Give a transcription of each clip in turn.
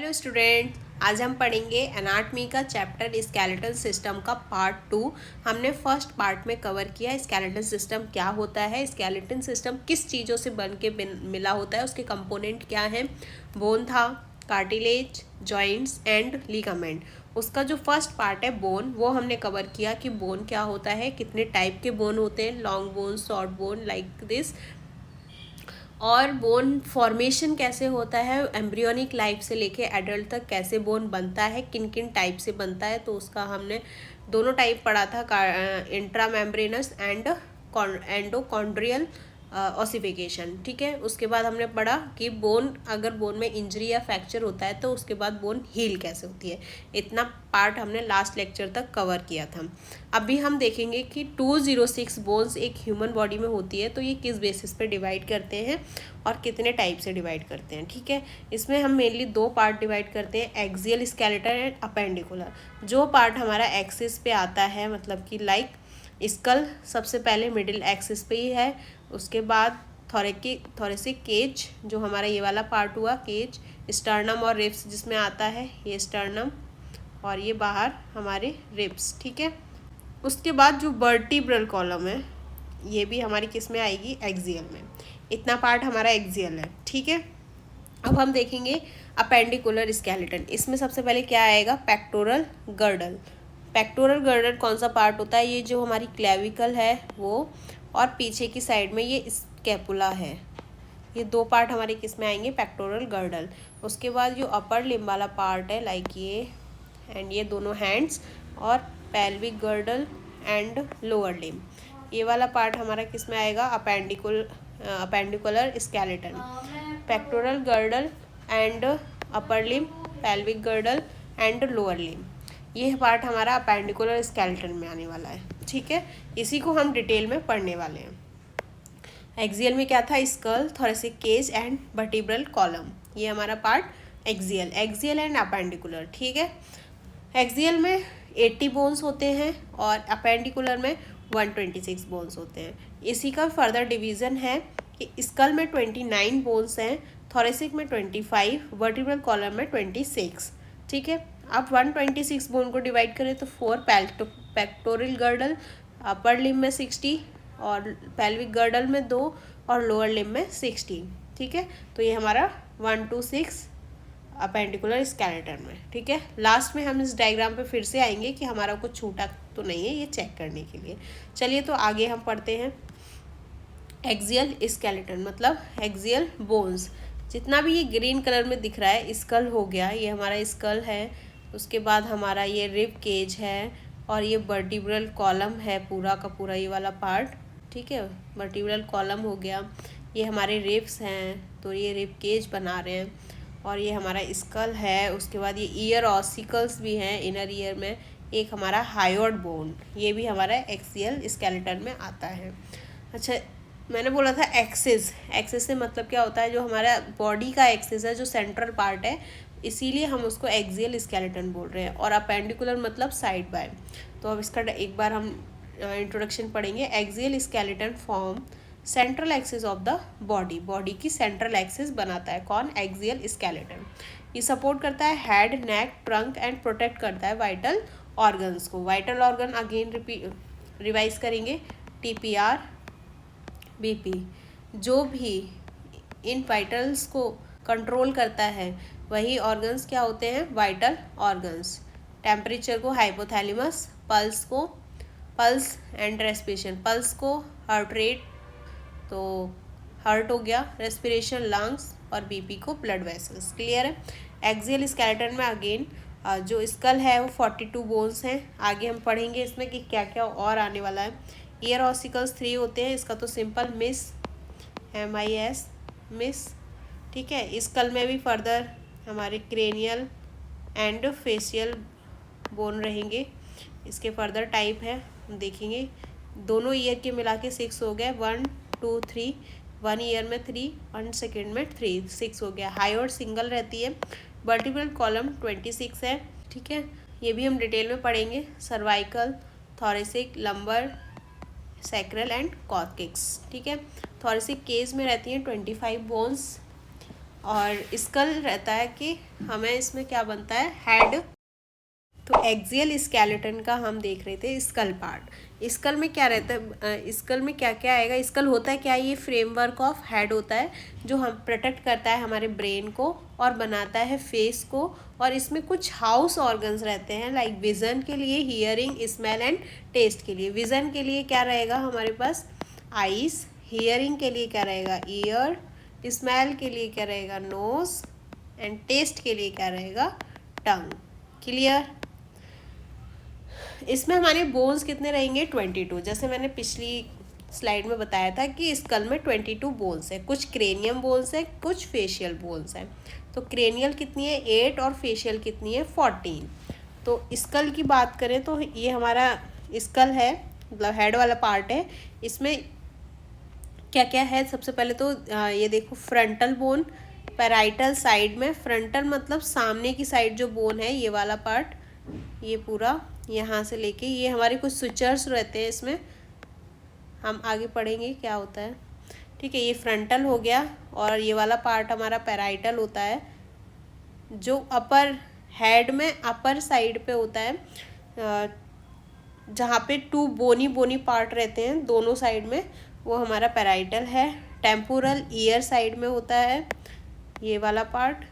Hello student, आज हम पढ़ेंगे एनाटमी का चैप्टर स्केलेटल सिस्टम का पार्ट 2। हमने फर्स्ट पार्ट में कवर किया स्केलेटल सिस्टम क्या होता है, स्केलेटल सिस्टम किस चीज़ों से बन के मिला होता है, उसके कंपोनेंट क्या हैं। बोन था, कार्टिलेज, जॉइंट्स एंड लिगामेंट। उसका जो फर्स्ट पार्ट है बोन, वो हमने कवर किया कि बोन क्या होता है, कितने टाइप के बोन होते हैं, long bone, short bone, like this. और बोन फॉर्मेशन कैसे होता है, एम्ब्रियोनिक लाइफ से लेके एडल्ट तक कैसे बोन बनता है, किन किन टाइप से बनता है, तो उसका हमने दोनों टाइप पढ़ा था, इंट्रा मेम्ब्रेनस एंड एंडोकॉन्ड्रियल ऑसिफिकेशन। ठीक है, उसके बाद हमने पढ़ा कि बोन, अगर बोन में इंजरी या फ्रैक्चर होता है तो उसके बाद बोन हील कैसे होती है। इतना पार्ट हमने लास्ट लेक्चर तक कवर किया था। अभी हम देखेंगे कि 206 बोन्स एक ह्यूमन बॉडी में होती है, तो ये किस बेसिस पे डिवाइड करते हैं और कितने टाइप से डिवाइड करते हैं। ठीक है, इसमें हम मेनली दो पार्ट डिवाइड करते हैं, एक्सियल स्केलेटल एंड अपेंडिकुलर। जो पार्ट हमारा एक्सिस पे आता है, मतलब कि लाइक स्कल सबसे पहले मिडिल एक्सिस पे ही है, उसके बाद थोरेसिक केज जो हमारा ये वाला पार्ट हुआ, केज, स्टर्नम और रिब्स जिसमें आता है, ये स्टर्नम और ये बाहर हमारे रिब्स। ठीक है, उसके बाद जो वर्टिब्रल कॉलम है ये भी हमारी किस में आएगी, एक्सियल में। इतना पार्ट हमारा एक्सियल है। ठीक है, अब हम देखेंगे अपेंडिकुलर स्केलेटन। इसमें सबसे पहले क्या आएगा, पेक्टोरल गर्डल। पेक्टोरल गर्डल कौन सा पार्ट होता है, ये जो हमारी क्लेविकल है वो, और पीछे की साइड में ये स्कैपुला है। ये दो पार्ट हमारे किस में आएंगे, पेक्टोरल गर्डल। उसके बाद जो अपर लिम्ब वाला पार्ट है, लाइक ये एंड ये दोनों हैंड्स, और pelvic girdle and lower limb, ये वाला पार्ट हमारा किस में आएगा, appendicular skeleton. Pectoral girdle and upper limb, pelvic girdle and lower limb, ये पार्ट हमारा अपेंडिकुलर स्केलेटन में आने वाला है। ठीक है, इसी को हम डिटेल में पढ़ने वाले हैं। एक्सियल में क्या था, skull, thoracic cage and vertebral column, ये हमारा पार्ट एक्सियल एंड अपेंडिकुलर। ठीक है, एक्सियल में 80 बोन्स होते हैं और अपेंडिकुलर में 126 बोन्स होते हैं। इसी का फर्दर डिवीज़न है कि स्कल में 29 बोन्स हैं, थोरेसिक में 25, वर्टिब्रल कॉलम में 26। ठीक है, अब 126 बोन को डिवाइड करें तो 4 पेक्टोरल गर्डल, अपर लिम्ब में 60 और पेल्विक गर्डल में 2 और लोअर लिम्ब में 16। ठीक है, तो ये हमारा 126 अपेंडिकुलर स्केलेटन में। ठीक है, लास्ट में हम इस डायग्राम पे फिर से आएंगे कि हमारा कुछ छूटा तो नहीं है, ये चेक करने के लिए। चलिए तो आगे हम पढ़ते हैं। एक्सियल स्केलेटन मतलब एक्सियल बोन्स। जितना भी ये ग्रीन कलर में दिख रहा है, स्कल हो गया, ये हमारा स्कल है। उसके बाद हमारा ये रिब केज है और ये वर्टिब्रल कॉलम है, पूरा का पूरा ये वाला पार्ट। ठीक है, वर्टिब्रल कॉलम हो गया, ये हमारे रिब्स हैं तो ये रिब केज बना रहे हैं, और ये हमारा स्कल है। उसके बाद ये ईयर ऑसिकल्स भी हैं, इनर ईयर में एक हमारा हायोड बोन, ये भी हमारा एक्सियल स्केलेटन में आता है। अच्छा, मैंने बोला था एक्सिस, एक्सिस से मतलब क्या होता है, जो हमारा बॉडी का एक्सिस है, जो सेंट्रल पार्ट है, इसीलिए हम उसको एक्सियल स्केलेटन बोल रहे हैं। और अपेंडिकुलर मतलब साइड बाय। तो अब इसका एक बार हम इंट्रोडक्शन पढ़ेंगे। Axial skeleton form central axis of the body, body की सेंट्रल एक्सिस बनाता है कौन, एक्सियल स्केलेटन। ये सपोर्ट करता है head, neck, trunk and protect करता है वाइटल ऑर्गन्स को। वाइटल ऑर्गन अगेन रिवाइज करेंगे, टीपीआर, बीपी, जो भी इन वाइटल्स को कंट्रोल करता है वही ऑर्गन्स क्या होते हैं, वाइटल ऑर्गन्स। टेम्परेचर को hypothalamus, pulse and respiration, pulse को हार्ट रेट, तो हार्ट हो गया, रेस्पिरेशन लंग्स, और बीपी को ब्लड वेसल्स। क्लियर है। एक्सियल स्केलेटन में अगेन जो स्कल है वो 42 बोन्स हैं। आगे हम पढ़ेंगे इसमें कि क्या क्या और आने वाला है। ईयर ऑसिकल्स 3 होते हैं, इसका तो सिंपल मिस, MIS, मिस। ठीक है, स्कल में भी फर्दर हमारे क्रेनियल एंड फेशियल बोन रहेंगे, इसके फर्दर टाइप है, हम देखेंगे। दोनों ईयर के मिला के 6 हो गए, 1 2 3, 1 ईयर में 3, 1 सेकेंड में 3, 6 हो गया। हायोड सिंगल रहती है। वर्टिब्रल कॉलम 26 है। ठीक है, ये भी हम डिटेल में पढ़ेंगे। Cervical, thoracic, lumbar, sacral and coccyx. ठीक है, थोरेसिक केज में रहती हैं 25 बोन्स, और स्कल रहता है कि हमें इसमें क्या बनता है, हेड। तो एक्सियल स्केलेटन का हम देख रहे थे स्कल पार्ट। स्कल में क्या रहता है, स्कल में क्या क्या आएगा, स्कल होता है क्या, ये फ्रेमवर्क ऑफ हेड होता है जो हम प्रोटेक्ट करता है हमारे ब्रेन को और बनाता है फेस को। और इसमें कुछ हाउस ऑर्गन्स रहते हैं, लाइक विज़न के लिए हियरिंग, स्मेल एंड टेस्ट के लिए। विज़न के लिए क्या रहेगा हमारे पास, आईज। हियरिंग के लिए क्या रहेगा, ईयर। स्मेल के लिए क्या रहेगा, नोज। एंड टेस्ट के लिए क्या रहेगा, टंग। क्लियर। इसमें हमारे बोन्स कितने रहेंगे, 22। जैसे मैंने पिछली स्लाइड में बताया था कि स्कल में 22 बोन्स है। कुछ क्रेनियम बोन्स है, कुछ फेशियल बोन्स है। तो क्रेनियल कितनी है, 8, और फेशियल कितनी है, 14। तो स्कल की बात करें तो ये हमारा स्कल है, मतलब हेड वाला पार्ट है। इसमें क्या क्या है, सबसे पहले तो ये देखो, फ्रंटल बोन, पैराइटल साइड में। फ्रंटल मतलब सामने की साइड जो बोन है, ये वाला पार्ट, ये पूरा यहाँ से लेके, ये हमारे कुछ सुचर्स रहते हैं इसमें, हम आगे पढ़ेंगे क्या होता है। ठीक है, ये फ्रंटल हो गया। और ये वाला पार्ट हमारा पैराइटल होता है, जो अपर हेड में अपर साइड पे होता है, जहाँ पे 2 बोनी बोनी पार्ट रहते हैं दोनों साइड में, वो हमारा पैराइटल है। टेम्पोरल ईयर साइड में होता है, ये वाला पार्ट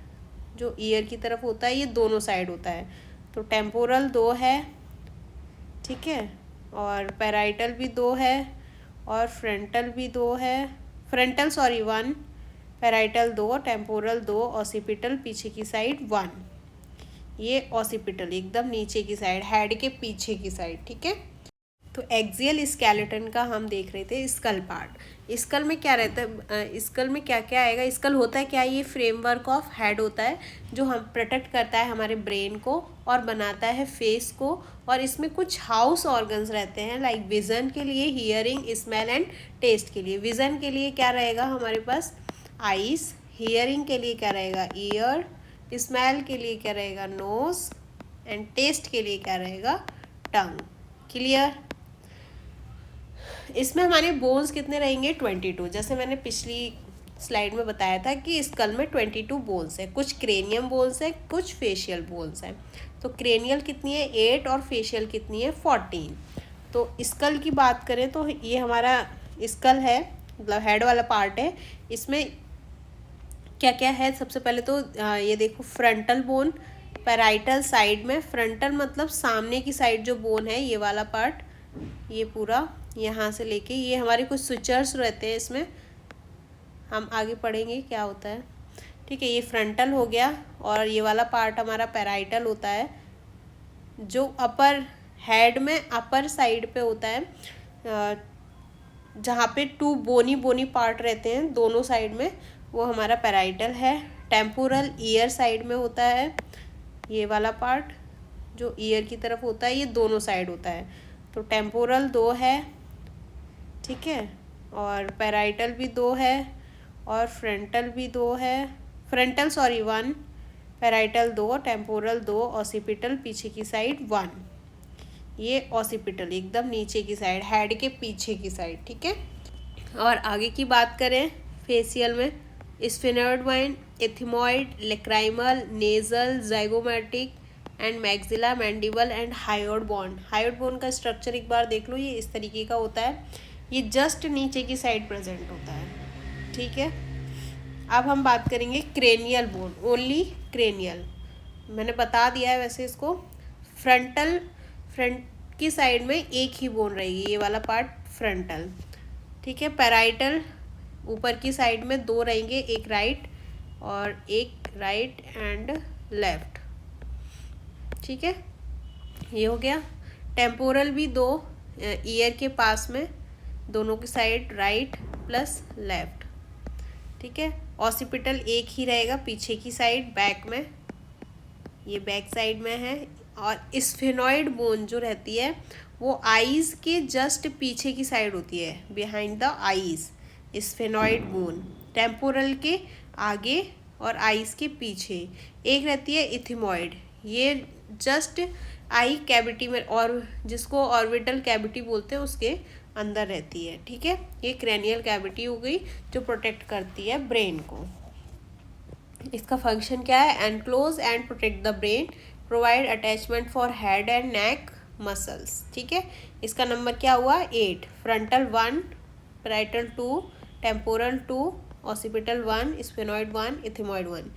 जो ईयर की तरफ होता है, ये दोनों साइड होता है। तो टेम्पोरल 2 है, ठीक है, और पैराइटल भी 2 है, और फ्रंटल भी 2 है। फ्रंटल 1, पैराइटल 2, टेम्पोरल 2, ऑसिपिटल पीछे की साइड 1। ये ऑसिपिटल एकदम नीचे की साइड, हेड के पीछे की साइड, ठीक है। तो एक्सियल स्केलेटन का हम देख रहे थे स्कल पार्ट। स्कल में क्या रहता है, स्कल में क्या क्या आएगा, स्कल होता है क्या, ये फ्रेमवर्क ऑफ हेड होता है जो हम प्रोटेक्ट करता है हमारे ब्रेन को और बनाता है फेस को। और इसमें कुछ हाउस ऑर्गन्स रहते हैं, लाइक विज़न के लिए हियरिंग, स्मेल एंड टेस्ट के लिए। विज़न के लिए क्या रहेगा हमारे पास, आईज। हियरिंग के लिए क्या रहेगा, ईयर। स्मेल के लिए क्या रहेगा, नोज। एंड टेस्ट के लिए क्या रहेगा, टंग। क्लियर। इसमें हमारे बोन्स कितने रहेंगे, 22। जैसे मैंने पिछली स्लाइड में बताया था कि स्कल में 22 बोन्स है। कुछ क्रेनियम बोन्स है, कुछ फेशियल बोन्स है। तो क्रेनियल कितनी है, 8, और फेशियल कितनी है, 14। तो स्कल की बात करें तो ये हमारा स्कल है, मतलब हेड वाला पार्ट है। इसमें क्या क्या है, सबसे पहले तो ये देखो, फ्रंटल बोन, पैराइटल साइड में। फ्रंटल मतलब सामने की साइड जो बोन है, ये वाला पार्ट, ये पूरा यहाँ से लेके, ये हमारे कुछ सुचर्स रहते हैं इसमें, हम आगे पढ़ेंगे क्या होता है। ठीक है, ये फ्रंटल हो गया। और ये वाला पार्ट हमारा पैराइटल होता है, जो अपर हेड में अपर साइड पे होता है, जहाँ पे 2 बोनी बोनी पार्ट रहते हैं दोनों साइड में, वो हमारा पैराइटल है। टेम्पोरल ईयर साइड में होता है, ये वाला पार्ट जो ईयर की तरफ होता है, ये दोनों साइड होता है। तो टेम्पोरल 2 है, ठीक है, और पैराइटल भी 2 है, और फ्रंटल भी 2 है। फ्रंटल 1, पैराइटल 2, टेम्पोरल 2, ऑसिपिटल पीछे की साइड 1। ये ऑसिपिटल एकदम नीचे की साइड, हेड के पीछे की साइड, ठीक है। और आगे की बात करें फेशियल में, sphenoid, ethmoid, lacrimal, nasal, zygomatic and maxilla, mandible and hyoid bone. Hyoid bone का स्ट्रक्चर एक बार देख लो, ये इस तरीके का होता है, ये जस्ट नीचे की साइड प्रेजेंट होता है, ठीक है। अब हम बात करेंगे क्रेनियल बोन, ओनली क्रेनियल। मैंने बता दिया है वैसे इसको। फ्रंट की साइड में एक ही बोन रहेगी, ये वाला पार्ट फ्रंटल, ठीक है। पैराइटल ऊपर की साइड में 2 रहेंगे, एक राइट और एक राइट एंड लेफ्ट, ठीक है, ये हो गया। टेम्पोरल भी 2, ईयर के पास में दोनों की साइड, राइट प्लस लेफ्ट, ठीक है। ऑसिपिटल एक ही रहेगा पीछे की साइड, बैक में, ये बैक साइड में है। और स्फेनॉइड बोन जो रहती है वो आईज के जस्ट पीछे की साइड होती है, behind the eyes, sphenoid bone. Temporal के आगे और आईज के पीछे। एक रहती है इथिमॉइड, ये जस्ट आई कैविटी में, और जिसको ऑर्बिटल कैविटी बोलते हैं, उसके अंदर रहती है, ठीक है। ये क्रेनियल कैविटी हो गई जो प्रोटेक्ट करती है ब्रेन को। इसका फंक्शन क्या है? Enclose and protect the brain, provide attachment for head and neck muscles. ठीक है, इसका नंबर क्या हुआ? 8। Frontal 1, parietal 2, temporal 2, occipital 1, sphenoid 1, इथिमॉइड 1।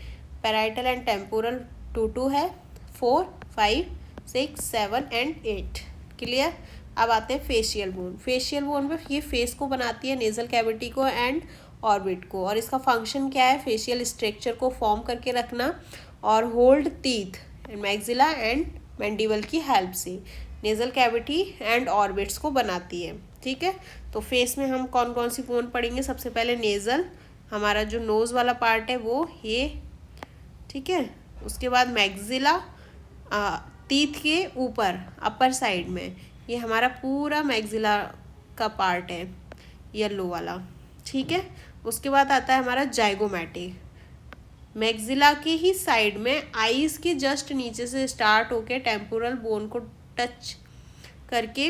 Parietal and temporal 2 है, 4, 5, 6, 7 एंड 8। क्लियर। अब आते हैं फेशियल बोन। फेशियल बोन में ये फेस को बनाती है, नेजल कैविटी को एंड ऑर्बिट को, और इसका फंक्शन क्या है? फेशियल स्ट्रक्चर को फॉर्म करके रखना और hold teeth, maxilla and mandible की हेल्प से नेजल कैविटी एंड ऑर्बिट्स को बनाती है। ठीक है, तो फेस में हम कौन कौन सी बोन पढ़ेंगे? सबसे पहले नेजल, हमारा जो नोज़ वाला पार्ट है वो ये। ठीक है, उसके बाद मैक्सिला, टीथ के ऊपर अपर साइड में ये हमारा पूरा मैक्सिला का पार्ट है, येलो वाला। ठीक है, उसके बाद आता है हमारा जाइगोमैटिक, मैक्सिला के ही साइड में आईज के जस्ट नीचे से स्टार्ट होके टेम्पोरल बोन को टच करके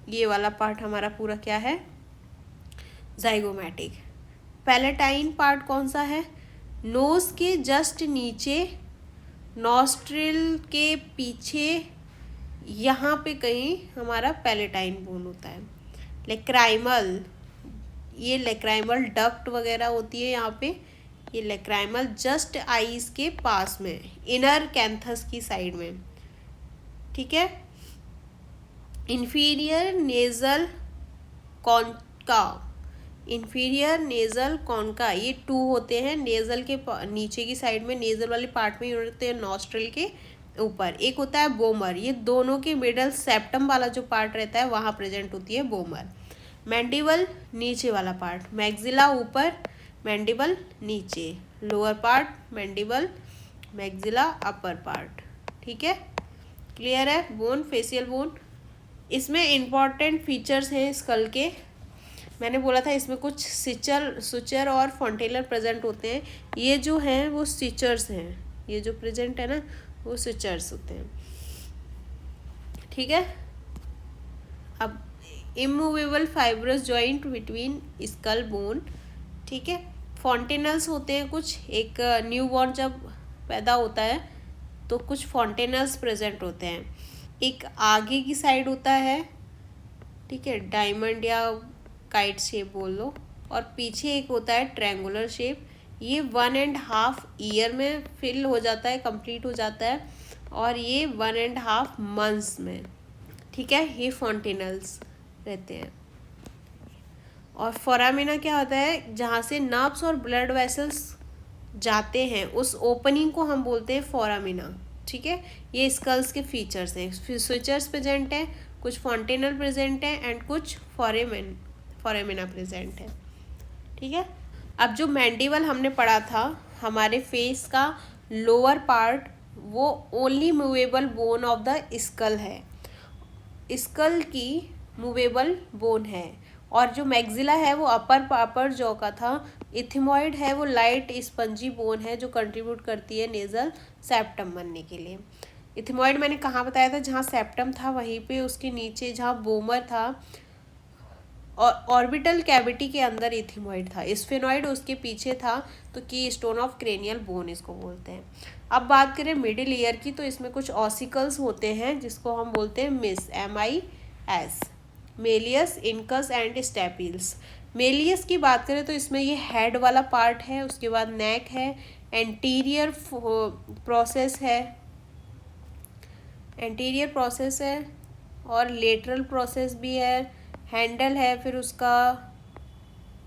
ये वाला पार्ट हमारा पूरा क्या है? जाइगोमैटिक। पैलेटाइन पार्ट कौन सा है? नोज के जस्ट नीचे, नॉस्ट्रिल के पीछे, यहाँ पे कहीं हमारा पैलेटाइन बोन होता है। लेक्राइमल, ये लेक्राइमल डक्ट वगैरह होती है यहाँ पे, ये लेक्राइमल जस्ट आईज के पास में, इनर कैंथस की साइड में। ठीक है, inferior nasal concha, inferior nasal concha, ये 2 होते हैं नेजल के नीचे की साइड में, नेजल वाले पार्ट में होते हैं नॉस्ट्रिल के ऊपर। एक होता है बोमर, ये दोनों के मिडल सेप्टम वाला जो पार्ट रहता है वहाँ प्रेजेंट होती है बोमर। मैंडिबल नीचे वाला पार्ट, मैक्सिला ऊपर, मैंडिबल नीचे, lower part mandible, maxilla upper part. ठीक है, क्लियर है? Bone, facial bone. इसमें इम्पॉर्टेंट फीचर्स हैं स्कल के। मैंने बोला था इसमें कुछ सुचर और फॉन्टेलर प्रेजेंट होते हैं। ये जो हैं वो स्टिचर्स हैं, ये जो प्रेजेंट है ना वो स्टिचर्स होते हैं। ठीक है, अब immovable fibrous joint between skull bone. ठीक है, फॉन्टेनल्स होते हैं कुछ, एक न्यूबॉर्न जब पैदा होता है तो कुछ फॉन्टेनल्स प्रेजेंट होते हैं। एक आगे की साइड होता है, ठीक है, डायमंड या काइट शेप बोल लो, और पीछे एक होता है ट्रायंगुलर शेप। ये 1.5 ईयर में फिल हो जाता है, कंप्लीट हो जाता है, और ये 1.5 मंथ्स में। ठीक है, ये फॉन्टेनल्स रहते हैं। और फोरामिना क्या होता है? जहाँ से नर्व्स और ब्लड वेसल्स जाते हैं उस ओपनिंग को हम बोलते हैं फोरामिना। ठीक है, ये स्कल्स के फीचर्स हैं। स्विचर्स प्रेजेंट हैं, कुछ फॉन्टेनल प्रेजेंट है एंड कुछ फोरामिना प्रेजेंट है। ठीक है, अब जो मैंडिबल हमने पढ़ा था, हमारे फेस का लोअर पार्ट, वो only movable bone of the skull है, स्कल की मूवेबल बोन है। और जो मैक्सिला है वो अपर जॉ का था। इथिमॉइड है वो लाइट स्पंजी बोन है जो कंट्रीब्यूट करती है नेजल सेप्टम बनने के लिए। इथिमॉइड मैंने कहाँ बताया था? जहाँ सेप्टम था वहीं पे उसके नीचे जहाँ बोमर था, और ऑर्बिटल कैविटी के अंदर इथिमॉइड था। स्फेनॉइड उसके पीछे था, तो की स्टोन ऑफ क्रेनियल बोन इसको बोलते हैं। अब बात करें मिडिल ईयर की, तो इसमें कुछ ऑसिकल्स होते हैं जिसको हम बोलते हैं MIS, malleus, incus and stapes. Malleus की बात करें तो इसमें ये हेड वाला पार्ट है, उसके बाद नेक है, एंटीरियर प्रोसेस है और लेटरल प्रोसेस भी है, हैंडल है, फिर उसका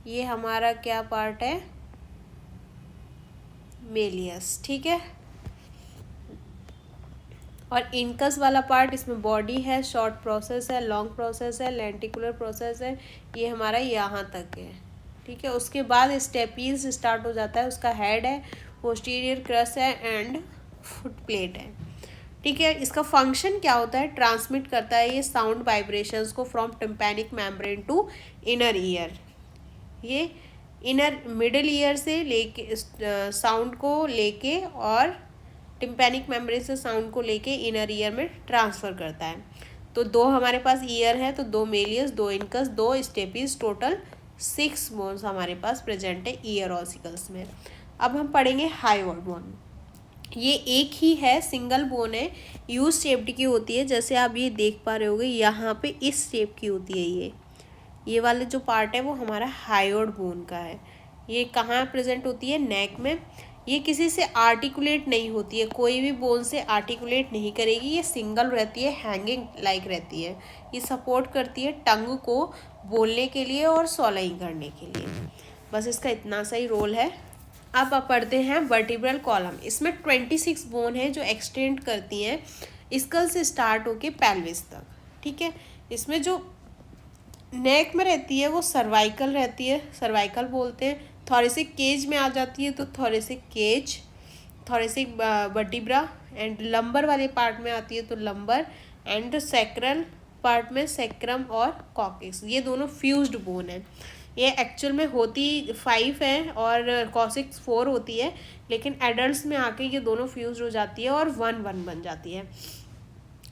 ये हमारा क्या पार्ट है? मेलियस। ठीक है, और इनकस वाला पार्ट, इसमें बॉडी है, शॉर्ट प्रोसेस है, लॉन्ग प्रोसेस है, लेंटिकुलर प्रोसेस है, ये हमारा यहाँ तक है। ठीक है, उसके बाद स्टेपीज स्टार्ट हो जाता है, उसका हेड है, पोस्टीरियर क्रस है एंड फुट प्लेट है। ठीक है, इसका फंक्शन क्या होता है? ट्रांसमिट करता है ये साउंड वाइब्रेशंस को from tympanic membrane to inner ear. ये इनर मिडिल ईयर से लेके साउंड को लेके और टिम्पैनिक मेम्ब्रेन से साउंड को लेके इनर ईयर में ट्रांसफ़र करता है। तो 2 हमारे पास ईयर है, तो 2 malleus, 2 incus, 2 stapes, total 6 bones हमारे पास प्रेजेंट है ईयर ऑसिकल्स में। अब हम पढ़ेंगे हायोइड बोन। ये एक ही है, सिंगल बोन है, यू शेप्ड की होती है, जैसे आप ये देख पा रहे होगे यहाँ पे इस शेप की होती है। ये वाले जो पार्ट है वो हमारा हायोइड बोन का है। ये कहाँ प्रेजेंट होती है? नेक में। ये किसी से आर्टिकुलेट नहीं होती है, कोई भी बोन से आर्टिकुलेट नहीं करेगी, ये सिंगल रहती है, हैंगिंग लाइक रहती है। ये सपोर्ट करती है टंग को बोलने के लिए और स्वॉलोइंग करने के लिए। बस इसका इतना सा ही रोल है। अब आप पढ़ते हैं वर्टिब्रल कॉलम। इसमें 26 बोन है जो एक्सटेंड करती हैं स्कल से स्टार्ट होके पेल्विस तक। ठीक है, इसमें जो नेक में रहती है वो सर्वाइकल रहती है, सर्वाइकल बोलते हैं। थोरेसिक केज में आ जाती है तो thoracic cage, thoracic vertebra, and lumbar वाले पार्ट में आती है तो लंबर, एंड सैक्रल पार्ट में सैक्रम और कॉक्सिक्स। ये दोनों फ्यूज्ड बोन है। ये एक्चुअल में होती 5 है और कॉक्सिक्स 4 होती है, लेकिन एडल्ट्स में आके ये दोनों फ्यूज्ड हो जाती है और 1 बन जाती है।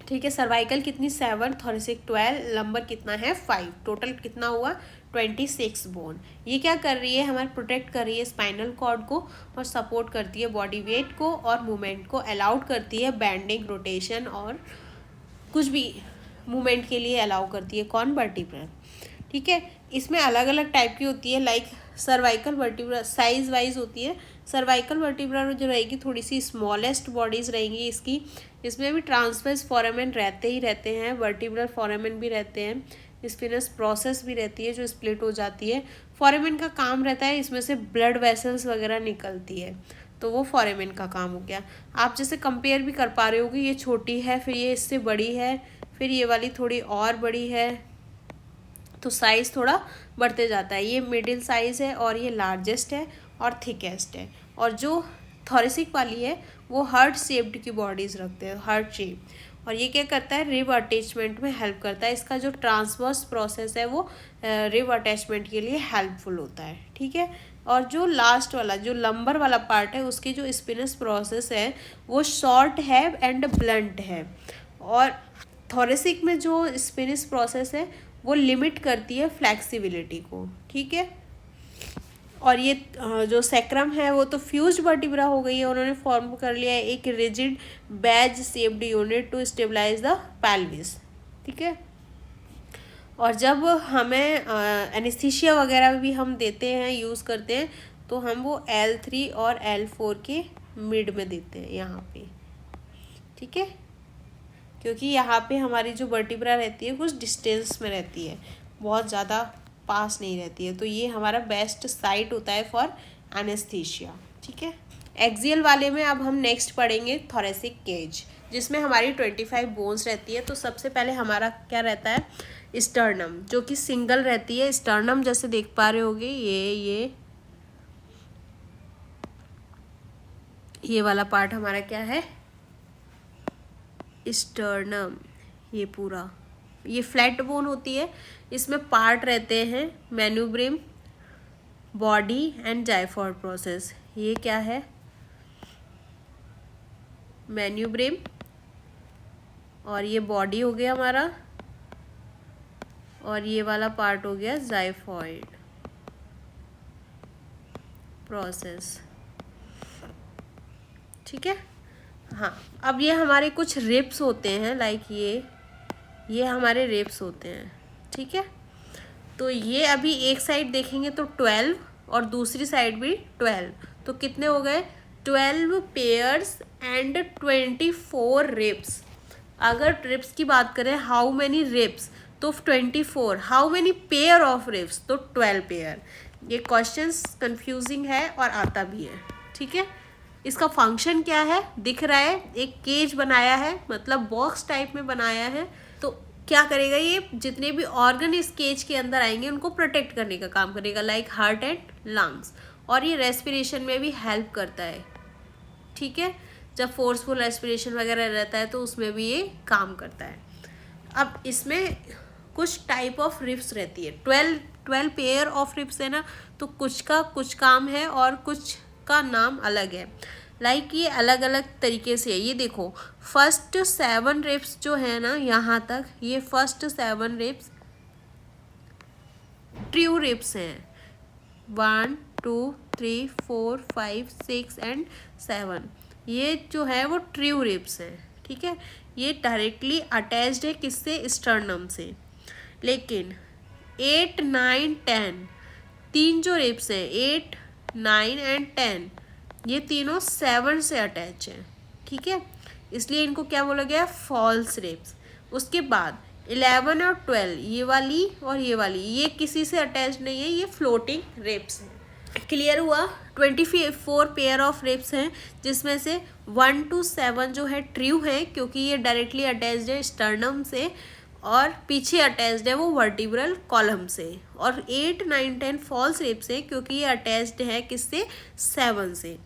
ठीक है, सर्वाइकल कितनी 7, थोरेसिक 12, लंबर कितना है 5, टोटल कितना हुआ 26 बोन। ये क्या कर रही है? हमारे प्रोटेक्ट कर रही है स्पाइनल कॉर्ड को और सपोर्ट करती है बॉडी वेट को और मूवमेंट को, अलाउड करती है बेंडिंग, रोटेशन और कुछ भी मूवमेंट के लिए अलाउ करती है। कौन? वर्टिब्रा। ठीक है, इसमें अलग अलग टाइप की होती है, like cervical vertebra size wise होती है। सर्वाइकल वर्टिब्रा जो रहेगी थोड़ी सी स्मॉलेस्ट बॉडीज रहेंगी इसकी। इसमें भी ट्रांसवर्स फोरामेन रहते ही रहते हैं, वर्टिब्रल फोरामेन भी रहते हैं, स्पिनस प्रोसेस भी रहती है जो स्प्लिट हो जाती है। फोरामेन का काम रहता है इसमें से ब्लड वेसल्स वगैरह निकलती है, तो वो फोरामेन का काम हो गया। आप जैसे कंपेयर भी कर पा रहे होगे, ये छोटी है, फिर ये इससे बड़ी है, फिर ये वाली थोड़ी और बड़ी है, तो साइज़ थोड़ा बढ़ते जाता है। ये मिडिल साइज़ है और ये लार्जेस्ट है और थिकेस्ट है। और जो थोरेसिक वाली है वो हार्ट शेप्ड की बॉडीज़ रखते हैं, हार्ट शेप। और ये क्या करता है? रिब अटैचमेंट में हेल्प करता है। इसका जो ट्रांसवर्स प्रोसेस है वो रिब अटैचमेंट के लिए हेल्पफुल होता है। ठीक है, और जो लास्ट वाला जो लंबर वाला पार्ट है उसकी जो स्पिनस प्रोसेस है वो शॉर्ट है एंड ब्लंट है। और थोरेसिक में जो स्पिनस प्रोसेस है वो लिमिट करती है फ्लेक्सिबिलिटी को। ठीक है, और ये जो सैक्रम है वो तो फ्यूज्ड वर्टिब्रा हो गई है, उन्होंने फॉर्म कर लिया है एक rigid wedge shaped unit to stabilise the pelvis. ठीक है, और जब हमें एनेस्थीसिया वगैरह भी हम देते हैं, यूज़ करते हैं, तो हम वो L3 और L4 के मिड में देते हैं यहाँ पे। ठीक है, क्योंकि यहाँ पे हमारी जो वर्टिब्रा रहती है कुछ डिस्टेंस में रहती है, बहुत ज़्यादा पास नहीं रहती है, तो ये हमारा बेस्ट साइट होता है फॉर एनेस्थीसिया। ठीक है, एक्सियल वाले में अब हम नेक्स्ट पढ़ेंगे थोरेसिक केज, जिसमें हमारी 25 बोन्स रहती है। तो सबसे पहले हमारा क्या रहता है? स्टर्नम, जो कि सिंगल रहती है। स्टर्नम जैसे देख पा रहे होगे, ये वाला पार्ट हमारा क्या है? स्टर्नम। ये पूरा ये फ्लैट बोन होती है। इसमें पार्ट रहते हैं मैन्यूब्रिम, बॉडी एंड जाइफॉइड प्रोसेस। ये क्या है? मैन्यूब्रिम, और ये बॉडी हो गया हमारा, और ये वाला पार्ट हो गया जाइफॉइड प्रोसेस। ठीक है, हाँ, अब ये हमारे कुछ रिब्स होते हैं, लाइक ये हमारे रिब्स होते हैं। ठीक है, तो ये अभी एक साइड देखेंगे तो 12 और दूसरी साइड भी 12, तो कितने हो गए? 12 पेयर्स एंड 24 रिब्स। अगर रिब्स की बात करें, हाउ मैनी रिब्स, तो 24। How many pair of ribs, तो 12 पेयर। ये क्वेश्चंस कंफ्यूजिंग है और आता भी है। ठीक है, इसका फंक्शन क्या है? दिख रहा है, एक केज बनाया है, मतलब बॉक्स टाइप में बनाया है। तो क्या करेगा? ये जितने भी ऑर्गन इस केज के अंदर आएंगे उनको प्रोटेक्ट करने का काम करेगा, लाइक हार्ट एंड लंग्स। और ये रेस्पिरेशन में भी हेल्प करता है। ठीक है, जब फोर्सफुल रेस्पिरेशन वगैरह रहता है तो उसमें भी ये काम करता है। अब इसमें कुछ टाइप ऑफ रिब्स रहती है, 12 पेयर ऑफ रिब्स है ना, तो कुछ का कुछ काम है और कुछ का नाम अलग है। लाइक ये अलग अलग तरीके से है। ये देखो, फर्स्ट 7 रिब्स जो है ना यहाँ तक, ये फर्स्ट 7 रिब्स ट्रू रिब्स हैं। 1 2 3 4 5 6 एंड 7। ये जो है वो ट्रू रिब्स है, ठीक है। ये डायरेक्टली अटैच्ड है किससे, स्टर्नम से। लेकिन 8 9 10 तीन जो रिब्स हैं 8 9 एंड 10 ये तीनों 7 से अटैच हैं, ठीक है। इसलिए इनको क्या बोला गया, फॉल्स रिब्स। उसके बाद 11 और 12 ये वाली और ये किसी से अटैच नहीं है, ये फ्लोटिंग रिब्स हैं। क्लियर हुआ। 24 पेयर ऑफ रिब्स हैं जिसमें से 1 to 7 जो है ट्रू है क्योंकि ये डायरेक्टली अटैच्ड है स्टर्नम से, और पीछे अटैच्ड है वो वर्टिब्रल कॉलम से। और 8 9 10 फॉल्स रिब्स है क्योंकि ये अटैच्ड है किससे, 7 से,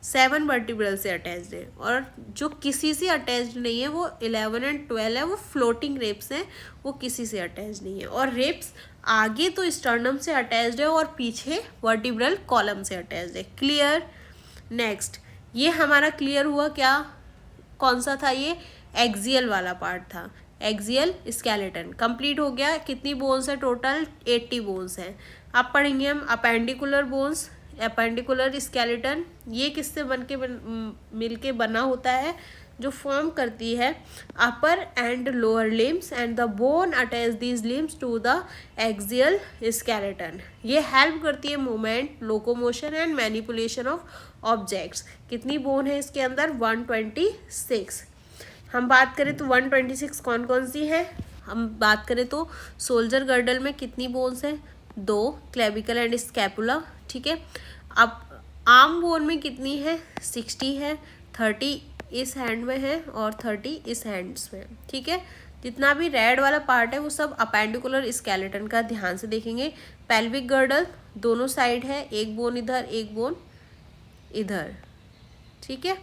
7 वर्टिब्रल से अटैच्ड है। और जो किसी से अटैच्ड नहीं है वो 11 एंड 12 है, वो फ्लोटिंग रिब्स हैं, वो किसी से अटैच्ड नहीं है। और रिब्स आगे तो स्टर्नम से अटैच्ड है और पीछे वर्टिब्रल कॉलम से अटैच्ड है। क्लियर। नेक्स्ट ये हमारा क्लियर हुआ क्या, कौन सा था ये, एक्सियल वाला पार्ट था, एक्सियल स्केलेटन कंप्लीट हो गया। कितनी बोन्स है टोटल, 80 बोन्स हैं। अब पढ़ेंगे हम अपेंडिकुलर बोन्स, अपेंडिकुलर स्केलेटन। ये किससे मिलके बना होता है, जो फॉर्म करती है upper and lower limbs and the bone attach these limbs to the axial skeleton. ये हेल्प करती है movement, locomotion and manipulation of objects. कितनी बोन है इसके अंदर, 126। हम बात करें तो 126 कौन कौन सी है, हम बात करें तो सोल्जर गर्डल में कितनी बोन्स हैं, 2, क्लेविकल एंड स्कैपुला, ठीक है। अब आर्म बोन में कितनी है, 60 है, 30 इस हैंड में है और 30 इस हैंड्स में, ठीक है। जितना भी रेड वाला पार्ट है वो सब अपेंडिकुलर स्केलेटन का, ध्यान से देखेंगे। पेल्विक गर्डल दोनों साइड है, एक बोन इधर एक बोन इधर, ठीक है।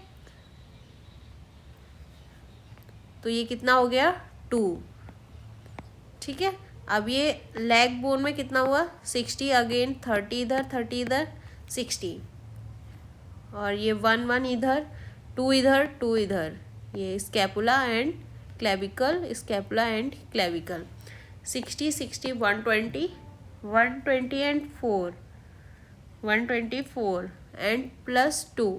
तो ये कितना हो गया, 2, ठीक है। अब ये लेग बोन में कितना हुआ, 60, अगेन 30 इधर 30 इधर 60, और ये 1 1 इधर 2 इधर 2 इधर, ये scapula and clavicle, scapula and clavicle. 60 60 120 120 and 4 124 and +2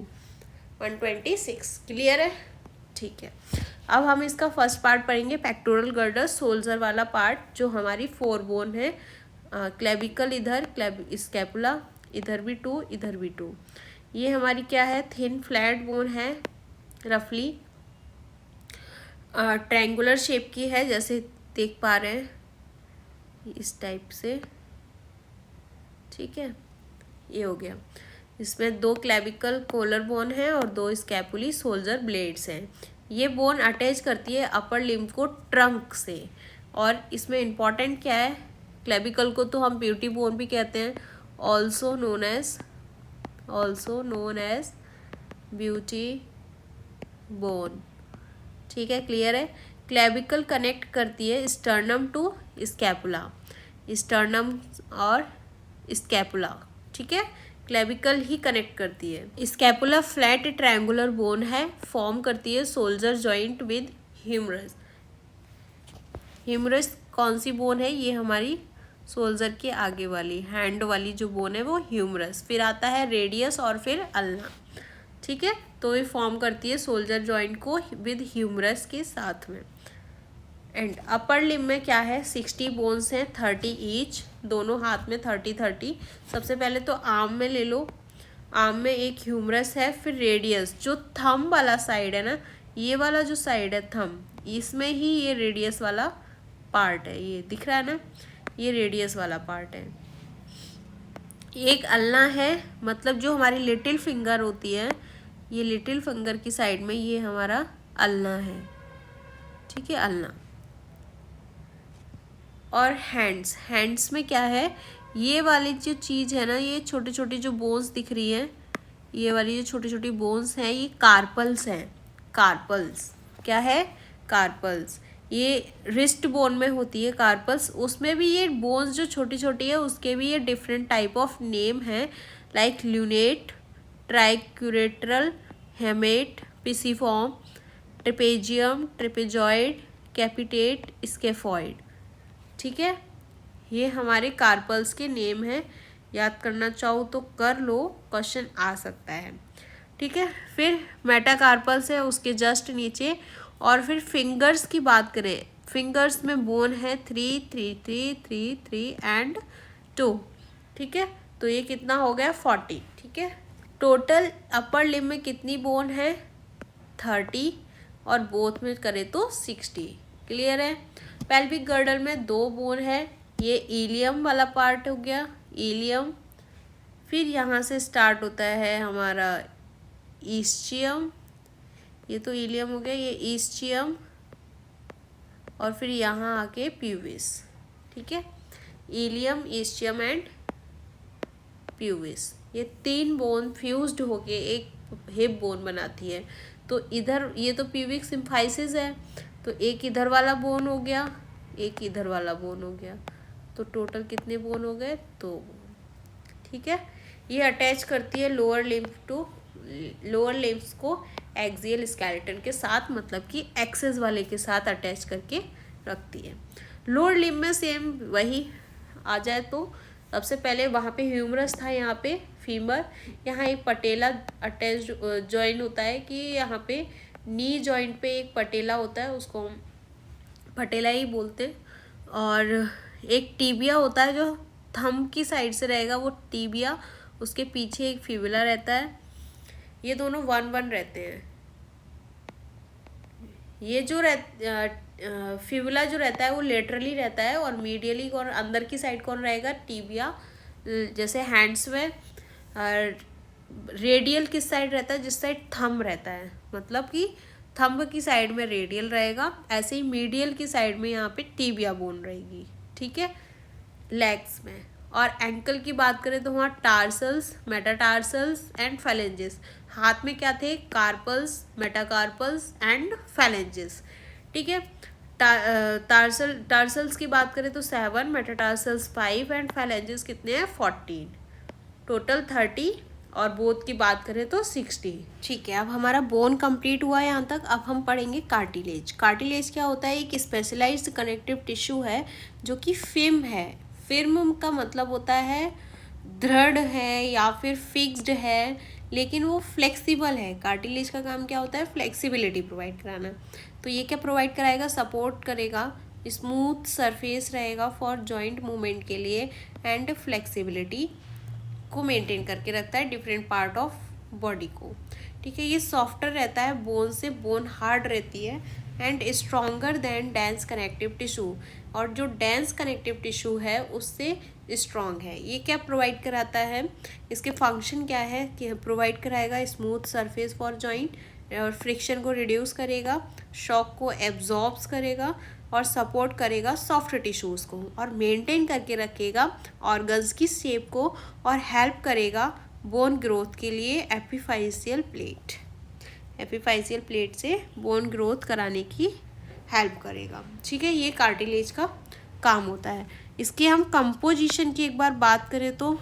126। Clear है, ठीक है। अब हम इसका फर्स्ट पार्ट पढ़ेंगे, पेक्टोरल गर्डल, सोल्जर वाला पार्ट, जो हमारी 4 बोन है। क्लेविकल इधर, स्कैपुला इधर भी 2 इधर भी 2। ये हमारी क्या है, थिन फ्लैट बोन है, रफली ट्रायंगुलर शेप की है, जैसे देख पा रहे हैं इस टाइप से, ठीक है। ये हो गया। इसमें 2 क्लेविकल कोलर बोन है और 2 स्कैपुली सोल्जर ब्लेड्स हैं। ये बोन अटैच करती है अपर लिम्ब को ट्रंक से। और इसमें इम्पॉर्टेंट क्या है, क्लेविकल को तो हम ब्यूटी बोन भी कहते हैं, also known as beauty bone, ठीक है। क्लियर है। क्लेविकल कनेक्ट करती है स्टर्नम टू स्कैपुला, स्टर्नम और स्कैपुला, ठीक है। क्लेविकल ही कनेक्ट करती है। स्कैपुला फ्लैट ट्रायंगुलर बोन है, फॉर्म करती है shoulder joint with humerus. Humerus कौन सी बोन है, ये हमारी सोल्जर के आगे वाली हैंड वाली जो बोन है वो ह्यूमरस, फिर आता है रेडियस और फिर अल्ना, ठीक है। तो ये फॉर्म करती है सोल्जर जॉइंट को विद ह्यूमरस के साथ में। एंड अपर लिम्ब में क्या है, 60 बोन्स हैं, 30 ईच, दोनों हाथ में 30 30। सबसे पहले तो आर्म में ले लो, आर्म में एक ह्यूमरस है, फिर रेडियस, जो थंब वाला साइड है ना, ये वाला जो साइड है थंब, इसमें ही ये रेडियस वाला पार्ट है, ये दिख रहा है ना, ये रेडियस वाला पार्ट है। एक अल्ना है, मतलब जो हमारी लिटिल फिंगर होती है, ये लिटिल फिंगर की साइड में ये हमारा अल्ना है, ठीक है, अल्ना। और हैंड्स में क्या है, ये वाली जो चीज़ है ना, ये छोटी छोटी जो बोन्स दिख रही हैं, ये वाली जो छोटी छोटी बोन्स हैं, ये कार्पल्स हैं। कार्पल्स क्या है, कार्पल्स। ये रिस्ट बोन में होती है कार्पल्स, उसमें भी ये बोन्स जो छोटी छोटी है उसके भी ये डिफरेंट टाइप ऑफ नेम है, like lunate, triquetral, hamate, pisiform, trapezium, trapezoid, capitate, scaphoid, ठीक है। ये हमारे कार्पल्स के नेम हैं। याद करना चाहो तो कर लो, क्वेश्चन आ सकता है। ठीक है, फिर मेटाकार्पल्स है उसके जस्ट नीचे। और फिर फिंगर्स की बात करें, फिंगर्स में बोन है 3 3 3 3 3 एंड 2। ठीक है, तो ये कितना हो गया 40। ठीक है, टोटल अपर लिम्ब में कितनी बोन है 30 और बोथ में करें तो 60। क्लियर है। पेल्विक गर्डल में 2 बोन है, ये इलियम वाला पार्ट हो गया, इलियम। फिर यहाँ से स्टार्ट होता है हमारा ईस्चियम, ये तो इलियम हो गया, ये ईस्चियम। और फिर यहाँ आके प्यूबिस। ठीक है, इलियम, ईस्चियम एंड प्यूबिस, ये 3 बोन फ्यूज्ड होके एक हिप बोन बनाती है। तो इधर ये तो प्यूबिक सिम्फाइसिस है, तो एक इधर वाला बोन हो गया, एक इधर वाला बोन हो गया, तो टोटल कितने बोन हो गए 2 बोन। ठीक है, ये अटैच करती है लोअर लिम्ब्स को एक्सियल स्केलेटन के साथ, मतलब कि एक्सेस वाले के साथ अटैच करके रखती है। लोअर लिम्ब में सेम वही आ जाए तो सबसे पहले वहाँ पे ह्यूमरस था, यहाँ पे फीमर, यहाँ एक पटेला अटैच जॉइंट होता है कि यहाँ पे नी जॉइंट पे एक पटेला होता है, उसको हम पटेला ही बोलते हैं। और एक टीबिया होता है जो थंब की साइड से रहेगा, वो टीबिया, उसके पीछे एक फिबुला रहता है। ये दोनों 1-1 रहते हैं। ये जो फिबुला जो रहता है वो लेटरली रहता है, और मीडियली कौन, अंदर की साइड कौन रहेगा, टीबिया। जैसे हैंड्स में रेडियल किस साइड रहता है, जिस साइड थंब रहता है, मतलब कि थंब की साइड में रेडियल रहेगा, ऐसे ही मीडियल की साइड में यहाँ पे टीबिया बोन रहेगी। ठीक है, लेग्स में। और एंकल की बात करें तो वहाँ टार्सल्स, मेटाटार्सल्स एंड फैलेंजेस। हाथ में क्या थे, कार्पल्स, मेटाकार्पल्स एंड फैलेंजेस। ठीक है, टार्सल्स की बात करें तो 7, मेटाटार्सल्स 5 एंड फैलेंजेस कितने हैं 14, टोटल 30। और बोथ की बात करें तो 60। ठीक है, अब हमारा बोन कंप्लीट हुआ यहाँ तक। अब हम पढ़ेंगे कार्टिलेज। कार्टिलेज क्या होता है, एक स्पेशलाइज्ड कनेक्टिव टिश्यू है जो कि फिल्म है। फिल्म का मतलब होता है दृढ़ है या फिर फिक्स्ड है, लेकिन वो फ्लेक्सिबल है। कार्टिलेज का काम क्या होता है, फ्लेक्सिबिलिटी प्रोवाइड कराना। तो ये क्या प्रोवाइड कराएगा, सपोर्ट करेगा, स्मूथ सरफेस रहेगा फॉर जॉइंट मूवमेंट के लिए, एंड फ्लेक्सिबिलिटी को मेंटेन करके रखता है डिफरेंट पार्ट ऑफ बॉडी को। ठीक है, ये सॉफ्टर रहता है बोन से, बोन हार्ड रहती है, and stronger than dense connective tissue, और जो डेंस कनेक्टिव टिश्यू है उससे स्ट्रॉन्ग है। ये क्या प्रोवाइड कराता है, इसके फंक्शन क्या है कि प्रोवाइड कराएगा स्मूथ सरफेस फॉर जॉइंट, और फ्रिक्शन को रिड्यूस करेगा, शॉक को एब्जॉर्ब्स करेगा, और सपोर्ट करेगा सॉफ्ट टिश्यूज़ को, और मेंटेन करके रखेगा ऑर्गन्स की शेप को, और हेल्प करेगा बोन ग्रोथ के लिए एपिफाइसियल प्लेट। एपिफाइसियल प्लेट से बोन ग्रोथ कराने की हेल्प करेगा। ठीक है, ये कार्टिलेज का काम होता है। इसके हम कंपोजिशन की एक बार बात करें तो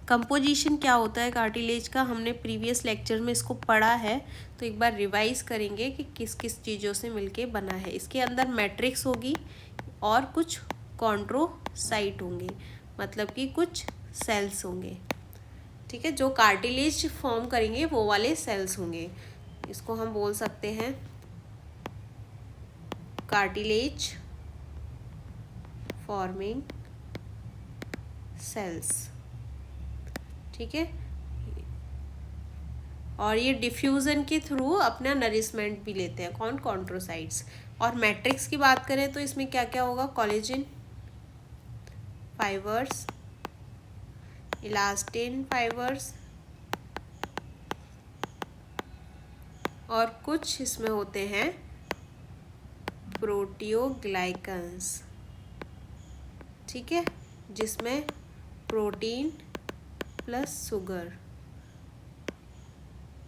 कंपोजिशन क्या होता है कार्टिलेज का, हमने प्रीवियस लेक्चर में इसको पढ़ा है, तो एक बार रिवाइज करेंगे कि किस किस चीज़ों से मिलके बना है। इसके अंदर मैट्रिक्स होगी और कुछ कॉन्ट्रोसाइट होंगे, मतलब कि कुछ सेल्स होंगे। ठीक है, जो कार्टिलेज फॉर्म करेंगे वो वाले सेल्स होंगे, इसको हम बोल सकते हैं कार्टिलेज फॉर्मिंग सेल्स। ठीक है, और ये डिफ्यूज़न के थ्रू अपना नरिशमेंट भी लेते हैं, कौन, कॉन्ट्रोसाइट्स। और मैट्रिक्स की बात करें तो इसमें क्या क्या होगा, कोलेजन फाइबर्स, इलास्टिन फाइबर्स, और कुछ इसमें होते हैं प्रोटियोग्लाइकन्स। ठीक है, जिसमें प्रोटीन प्लस शुगर,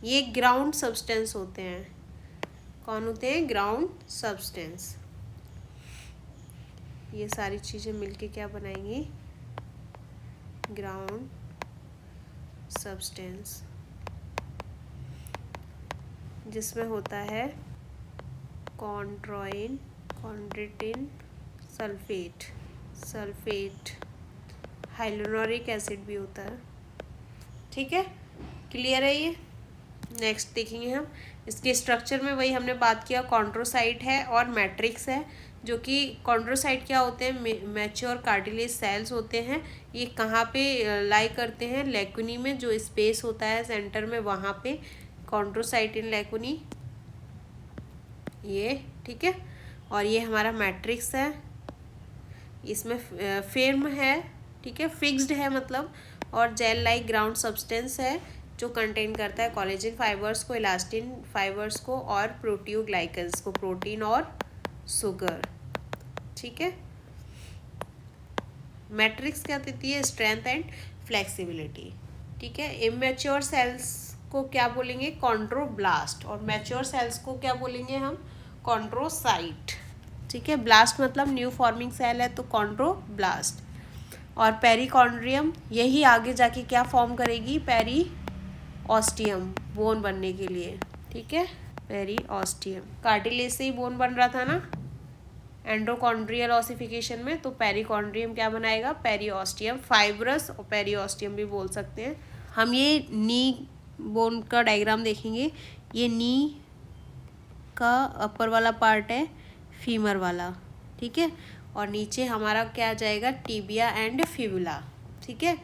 ये ग्राउंड सब्सटेंस होते हैं। कौन होते हैं, ग्राउंड सब्सटेंस। ये सारी चीज़ें मिलके क्या बनाएंगी, ग्राउंड सब्सटेंस, जिसमें होता है कॉन्ड्रोइन, कॉन्ड्रिटिन, सल्फेट, हाइलुरोनिक एसिड भी होता है। ठीक है, क्लियर है ये। नेक्स्ट देखेंगे हम इसके स्ट्रक्चर में, वही हमने बात किया, कॉन्ड्रोसाइट है और मैट्रिक्स है। जो कि कॉन्ड्रोसाइट क्या होते हैं, मैच्योर कार्टिलेज सेल्स होते हैं। ये कहाँ पे लाई करते हैं, लेकुनी में, जो स्पेस होता है सेंटर में वहाँ पे, कॉन्ड्रोसाइट इन लेकुनी ये। ठीक है, और ये हमारा मैट्रिक्स है, इसमें फिल्म है। ठीक है, फिक्स्ड है मतलब, और जेल लाइक ग्राउंड सब्सटेंस है जो कंटेन करता है कोलेजन फाइबर्स को, इलास्टिन फाइबर्स को और प्रोटियोग्लाइकन्स को, प्रोटीन और शुगर। ठीक है, मैट्रिक्स क्या देती है, स्ट्रेंथ एंड फ्लेक्सिबिलिटी। ठीक है, इमेच्योर सेल्स को क्या बोलेंगे, कॉन्ड्रोब्लास्ट, और मैच्योर सेल्स को क्या बोलेंगे हम, कॉन्ड्रोसाइट। ठीक है, ब्लास्ट मतलब न्यू फॉर्मिंग सेल है तो कॉन्ड्रोब्लास्ट। और पेरिकॉन्ड्रियम यही आगे जाके क्या फॉर्म करेगी, पेरीऑस्टियम, बोन बनने के लिए। ठीक है, पेरीऑस्टियम, कार्टिलेज से ही बोन बन रहा था ना एंडोकॉन्ड्रियल ऑसिफिकेशन में, तो पेरिकॉन्ड्रियम क्या बनाएगा, पेरीऑस्टियम, फाइब्रस और पेरीऑस्टियम भी बोल सकते हैं हम। ये नी बोन का डायग्राम देखेंगे, ये नी का अपर वाला पार्ट है, फीमर वाला। ठीक है, और नीचे हमारा क्या आ जाएगा, टिबिया एंड फिबुला। ठीक है,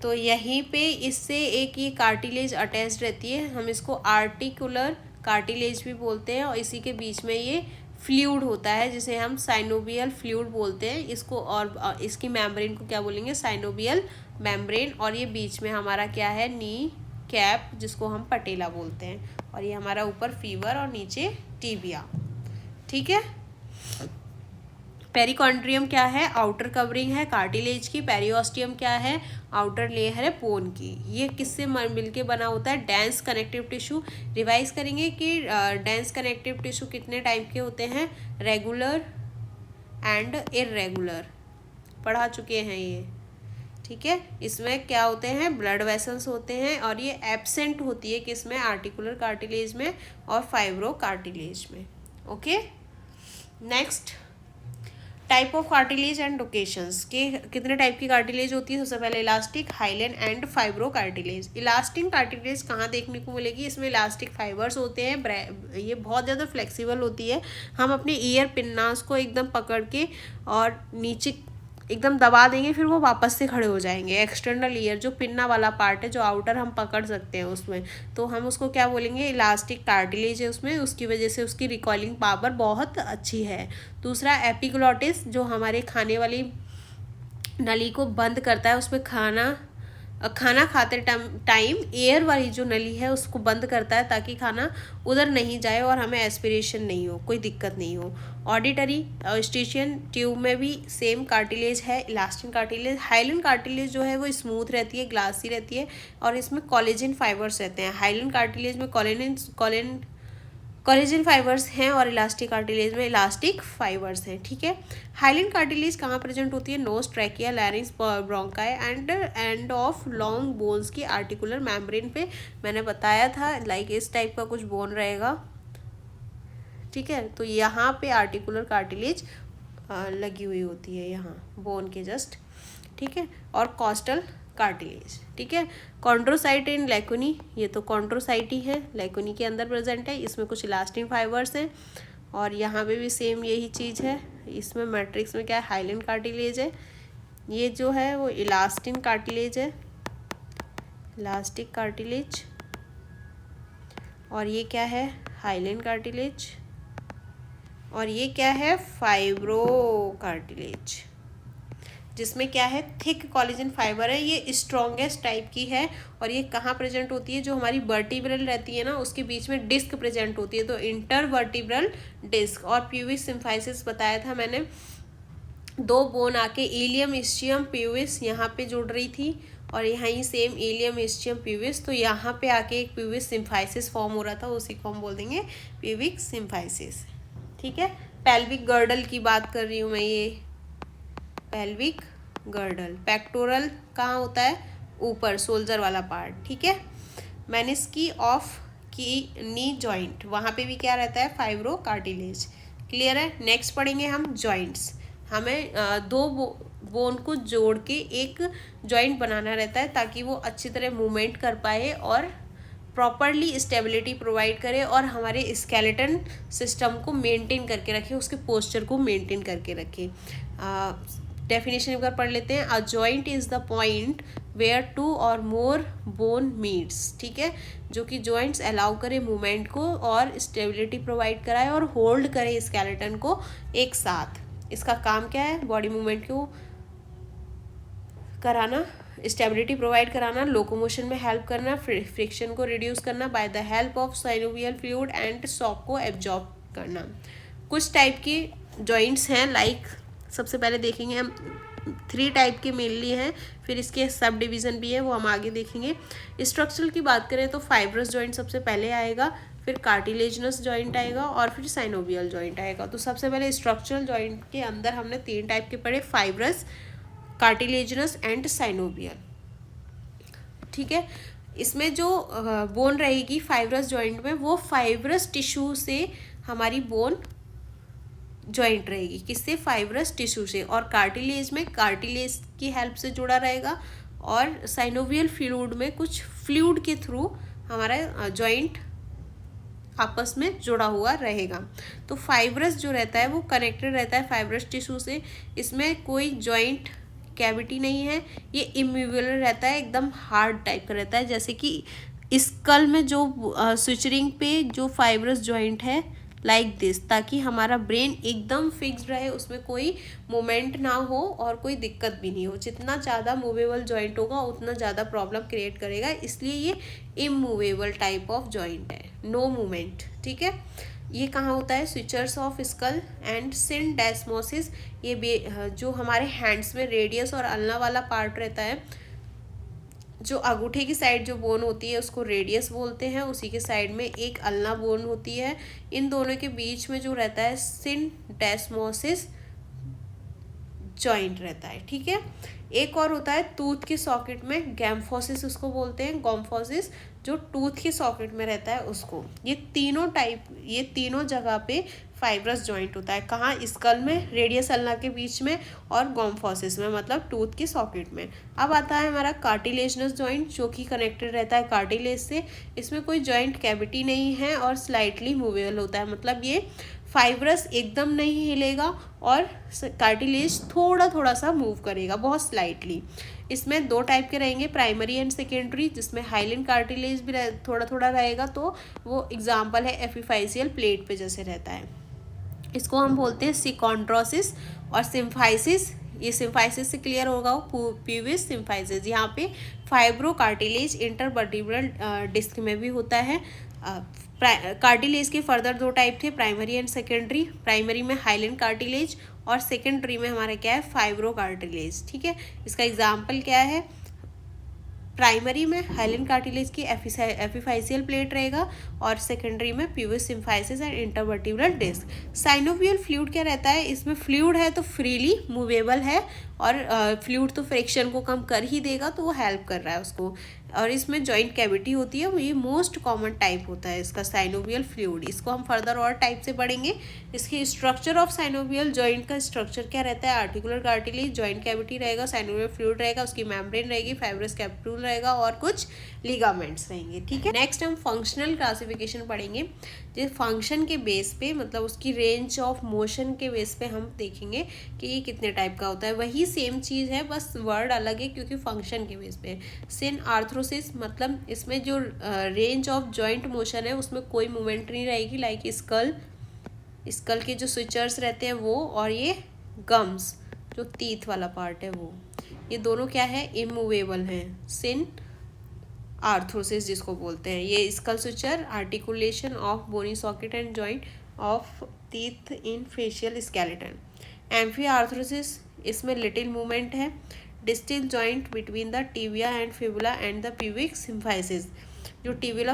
तो यहीं पे इससे एक ये कार्टिलेज अटैच रहती है, हम इसको आर्टिकुलर कार्टिलेज भी बोलते हैं, और इसी के बीच में ये फ्लूइड होता है जिसे हम साइनोवियल फ्लूइड बोलते हैं इसको, और इसकी मेम्ब्रेन को क्या बोलेंगे, साइनोवियल मेम्ब्रेन। और ये बीच में हमारा क्या है, नी कैप, जिसको हम पटेला बोलते हैं, और ये हमारा ऊपर फीवर और नीचे टिबिया। ठीक है, पेरिकॉन्ड्रियम क्या है, आउटर कवरिंग है कार्टिलेज की। पेरीऑस्टियम क्या है, आउटर लेयर है बोन की। ये किससे मिलके बना होता है, डेंस कनेक्टिव टिश्यू। रिवाइज करेंगे कि डेंस कनेक्टिव टिश्यू कितने टाइप के होते हैं, रेगुलर एंड इर्रेगुलर, पढ़ा चुके हैं ये। ठीक है, इसमें क्या होते हैं, ब्लड वेसल्स होते हैं, और ये एब्सेंट होती है किसमें, आर्टिकुलर कार्टिलेज में और फाइब्रो कार्टिलेज में। Okay, next type of cartilage and locations के, कितने टाइप की कार्टिलेज होती है, सबसे पहले elastic, hyaline and fibro cartilage. Elastic cartilage कहाँ देखने को मिलेगी, इसमें इलास्टिक फाइबर्स होते हैं, ये बहुत ज़्यादा फ्लेक्सिबल होती है। हम अपने ईयर पिन्नास को एकदम पकड़ के और नीचे एकदम दबा देंगे, फिर वो वापस से खड़े हो जाएंगे। एक्सटर्नल ईयर जो पिन्ना वाला पार्ट है, जो आउटर हम पकड़ सकते हैं उसमें, तो हम उसको क्या बोलेंगे, इलास्टिक कार्टिलेज है उसमें, उसकी वजह से उसकी रिकॉइलिंग पावर बहुत अच्छी है। दूसरा एपिग्लॉटिस, जो हमारे खाने वाली नली को बंद करता है, उसमें खाना खाते टाइम एयर वाली जो नली है उसको बंद करता है, ताकि खाना उधर नहीं जाए और हमें एस्पिरेशन नहीं हो, कोई दिक्कत नहीं हो। ऑडिटरी स्टिशियन ट्यूब में भी सेम कार्टिलेज है, इलास्टिन कार्टिलेज। हाइलिन कार्टिलेज जो है वो स्मूथ रहती है, ग्लासी रहती है, और इसमें कोलेजन फाइबर्स रहते हैं। हाइलिन कार्टिलेज में कोलेजन फाइबर्स हैं, और इलास्टिक कार्टिलेज में इलास्टिक फाइबर्स हैं। ठीक है, हाइलिन कार्टिलेज कहाँ प्रेजेंट होती है, nose, trachea, larynx, bronchi end of long bones की आर्टिकुलर मेम्ब्रेन पे। मैंने बताया था लाइक इस टाइप का कुछ बोन रहेगा। ठीक है, तो यहाँ पे आर्टिकुलर कार्टिलेज लगी हुई होती है, यहाँ बोन के जस्ट। ठीक है, और कॉस्टल कार्टिलेज। ठीक है, कॉन्ड्रोसाइट इन लेकुनी, ये तो कॉन्ड्रोसाइट ही है, लेकुनी के अंदर प्रेजेंट है, इसमें कुछ इलास्टिन फाइबर्स हैं, और यहाँ पे भी सेम यही चीज़ है। इसमें मैट्रिक्स में क्या है, हाइलिन कार्टिलेज है, ये जो है वो इलास्टिन कार्टिलेज है, इलास्टिक कार्टिलेज, और ये क्या है, हाइलिन कार्टिलेज, और ये क्या है, फाइब्रो कार्टिलेज, जिसमें क्या है, थिक कोलेजन फाइबर है, ये स्ट्रॉन्गेस्ट टाइप की है। और ये कहाँ प्रेजेंट होती है, जो हमारी वर्टिब्रल रहती है ना, उसके बीच में डिस्क प्रेजेंट होती है, तो इंटरवर्टिब्रल डिस्क। और प्यूबिस सिम्फाइसिस बताया था मैंने, दो बोन आके इलियम, इस्चियम, प्यूबिस यहाँ पे जुड़ रही थी, और यहाँ ही सेम इलियम, इस्चियम, प्यूबिस, तो यहाँ पे आके एक प्यूबिस सिम्फाइसिस फॉर्म हो रहा था, उसी को हम बोल देंगे प्यूबिक सिम्फाइसिस। ठीक है, पेल्विक गर्डल की बात कर रही हूँ मैं, ये पेल्विक गर्डल। पेक्टोरल कहाँ होता है, ऊपर सोल्जर वाला पार्ट। ठीक है, मेनिस्की ऑफ की नी जॉइंट, वहाँ पे भी क्या रहता है, फाइब्रो कार्टिलेज। क्लियर है, नेक्स्ट पढ़ेंगे हम जॉइंट्स। हमें बोन को जोड़ के एक जॉइंट बनाना रहता है ताकि वो अच्छी तरह मूवमेंट कर पाए और प्रॉपरली स्टेबिलिटी प्रोवाइड करे और हमारे स्केलेटन सिस्टम को मेंटेन करके रखे, उसके पोस्चर को मेंटेन करके रखे। डेफिनेशन एक बार पढ़ लेते हैं। A joint is the point where two और मोर बोन मीट्स, ठीक है, जो कि जॉइंट्स अलाउ करे मूवमेंट को और स्टेबिलिटी प्रोवाइड कराए और होल्ड करे स्केलेटन को एक साथ। इसका काम क्या है? बॉडी मूवमेंट को कराना, स्टेबिलिटी प्रोवाइड कराना, लोकोमोशन में हेल्प करना, फ्रिक्शन को रिड्यूस करना by the help of synovial fluid and shock को एब्जॉर्ब करना। कुछ टाइप के जॉइंट्स हैं, लाइक सबसे पहले देखेंगे हम 3 टाइप के मेनली हैं, फिर इसके सब डिवीज़न भी है, वो हम आगे देखेंगे। स्ट्रक्चरल की बात करें तो फाइब्रस जॉइंट सबसे पहले आएगा, फिर कार्टिलेजनस जॉइंट आएगा और फिर साइनोवियल जॉइंट आएगा। तो सबसे पहले स्ट्रक्चरल जॉइंट के अंदर हमने 3 टाइप के पढ़े, फाइब्रस, कार्टिलेजनस एंड साइनोवियल, ठीक है। इसमें जो बोन रहेगी फाइब्रस जॉइंट में, वो फाइब्रस टिश्यू से हमारी बोन जॉइंट रहेगी, किससे? फाइब्रस टिश्यू से। और कार्टिलेज में कार्टिलेज की हेल्प से जुड़ा रहेगा और साइनोवियल फ्लूइड में कुछ फ्लूइड के थ्रू हमारा जॉइंट आपस में जुड़ा हुआ रहेगा। तो फाइब्रस जो रहता है वो कनेक्टेड रहता है फाइब्रस टिश्यू से, इसमें कोई जॉइंट कैविटी नहीं है, ये इमूवेबल रहता है, एकदम हार्ड टाइप का रहता है, जैसे कि स्कल में जो सुचरिंग पे जो फाइब्रस जॉइंट है लाइक दिस, ताकि हमारा ब्रेन एकदम फिक्स्ड रहे, उसमें कोई मूवमेंट ना हो और कोई दिक्कत भी नहीं हो। जितना ज़्यादा मूवेबल जॉइंट होगा उतना ज़्यादा प्रॉब्लम क्रिएट करेगा, इसलिए ये इमूवेबल टाइप ऑफ जॉइंट है, नो मूवमेंट, ठीक है। ये कहाँ होता है? स्विचर्स ऑफ स्कल एंड सिंडेस्मोसिस, ये जो हमारे हैंड्स में रेडियस और अल्ना वाला पार्ट रहता है, जो अंगूठे की साइड जो बोन होती है उसको रेडियस बोलते हैं, उसी के साइड में एक अल्ना बोन होती है, इन दोनों के बीच में जो रहता है सिंडेस्मोसिस जॉइंट रहता है, ठीक है। एक और होता है टूथ के सॉकेट में, गैम्फोसिस उसको बोलते हैं, गॉम्फोसिस, जो टूथ के सॉकेट में रहता है उसको। ये तीनों जगह पे फाइब्रस जॉइंट होता है। कहाँ? स्कल में, रेडियस अल्ना के बीच में, और गॉम्फोसिस में, मतलब टूथ के सॉकेट में। अब आता है हमारा कार्टिलेजनस जॉइंट, जो कि कनेक्टेड रहता है कार्टिलेज से। इसमें कोई जॉइंट कैविटी नहीं है और स्लाइटली मूवेबल होता है, मतलब ये फाइब्रस एकदम नहीं हिलेगा और कार्टिलेज थोड़ा थोड़ा सा मूव करेगा, बहुत स्लाइटली। इसमें 2 टाइप के रहेंगे, प्राइमरी एंड सेकेंडरी, जिसमें हाइलिन कार्टिलेज भी थोड़ा थोड़ा रहेगा, तो वो एग्जाम्पल है एपिफाइसियल प्लेट पे जैसे रहता है। इसको हम बोलते हैं सिकॉन्ड्रोसिस और सिम्फाइसिस। ये सिम्फाइसिस से क्लियर होगा, प्यूबिस सिम्फाइसिस। यहाँ पे फाइब्रो कार्टिलेज इंटरवर्टिब्रल डिस्क में भी होता है। कार्टिलेज के फर्दर 2 टाइप थे, प्राइमरी एंड सेकेंडरी। प्राइमरी में हाइलिन कार्टिलेज और सेकेंडरी में हमारा क्या है? फाइब्रो कार्टिलेज, ठीक है। इसका एग्जाम्पल क्या है? प्राइमरी में हाइलिन कार्टिलेज की एपिफाइसियल प्लेट रहेगा और सेकेंडरी में pubis symphysis and intervertebral disc. Synovial fluid क्या रहता है? इसमें फ्लूइड है तो फ्रीली मूवेबल है और फ्लूइड तो फ्रिक्शन को कम कर ही देगा, तो वो हेल्प कर रहा है उसको। और इसमें जॉइंट कैविटी होती है, ये मोस्ट कॉमन टाइप होता है इसका साइनोवियल फ्लूइड। इसको हम फर्दर और टाइप से पढ़ेंगे। इसकी स्ट्रक्चर ऑफ साइनोवियल जॉइंट का स्ट्रक्चर क्या रहता है? आर्टिकुलर कार्टिलेज, जॉइंट कैविटी रहेगा, साइनोवियल फ्लूइड रहेगा, उसकी मेम्ब्रेन रहेगी, फाइब्रस कैप्सूल रहेगा और कुछ लिगामेंट्स रहेंगे, ठीक है। नेक्स्ट हम फंक्शनल क्लासिफिकेशन पढ़ेंगे, जिस फंक्शन के बेस पे, मतलब उसकी रेंज ऑफ मोशन के बेस पे हम देखेंगे कि ये कितने टाइप का होता है। वही सेम चीज़ है, बस वर्ड अलग है क्योंकि फंक्शन के बेस पे। सिन आर्थ्रोसिस, मतलब इसमें जो रेंज ऑफ जॉइंट मोशन है उसमें कोई मूवमेंट नहीं रहेगी, लाइक स्कल के जो स्विचर्स रहते हैं वो, और ये गम्स जो टीथ वाला पार्ट है वो, ये दोनों क्या है? इमूवेबल हैं। सिन आर्थ्रोसिस जिसको बोलते हैं, ये skull suture, articulation of bony socket and joint of teeth in facial skeleton. Amphiarthrosis, इसमें लिटिल मूवमेंट है। Distal joint between the tibia and fibula and the pubic symphysis, जो टिबिया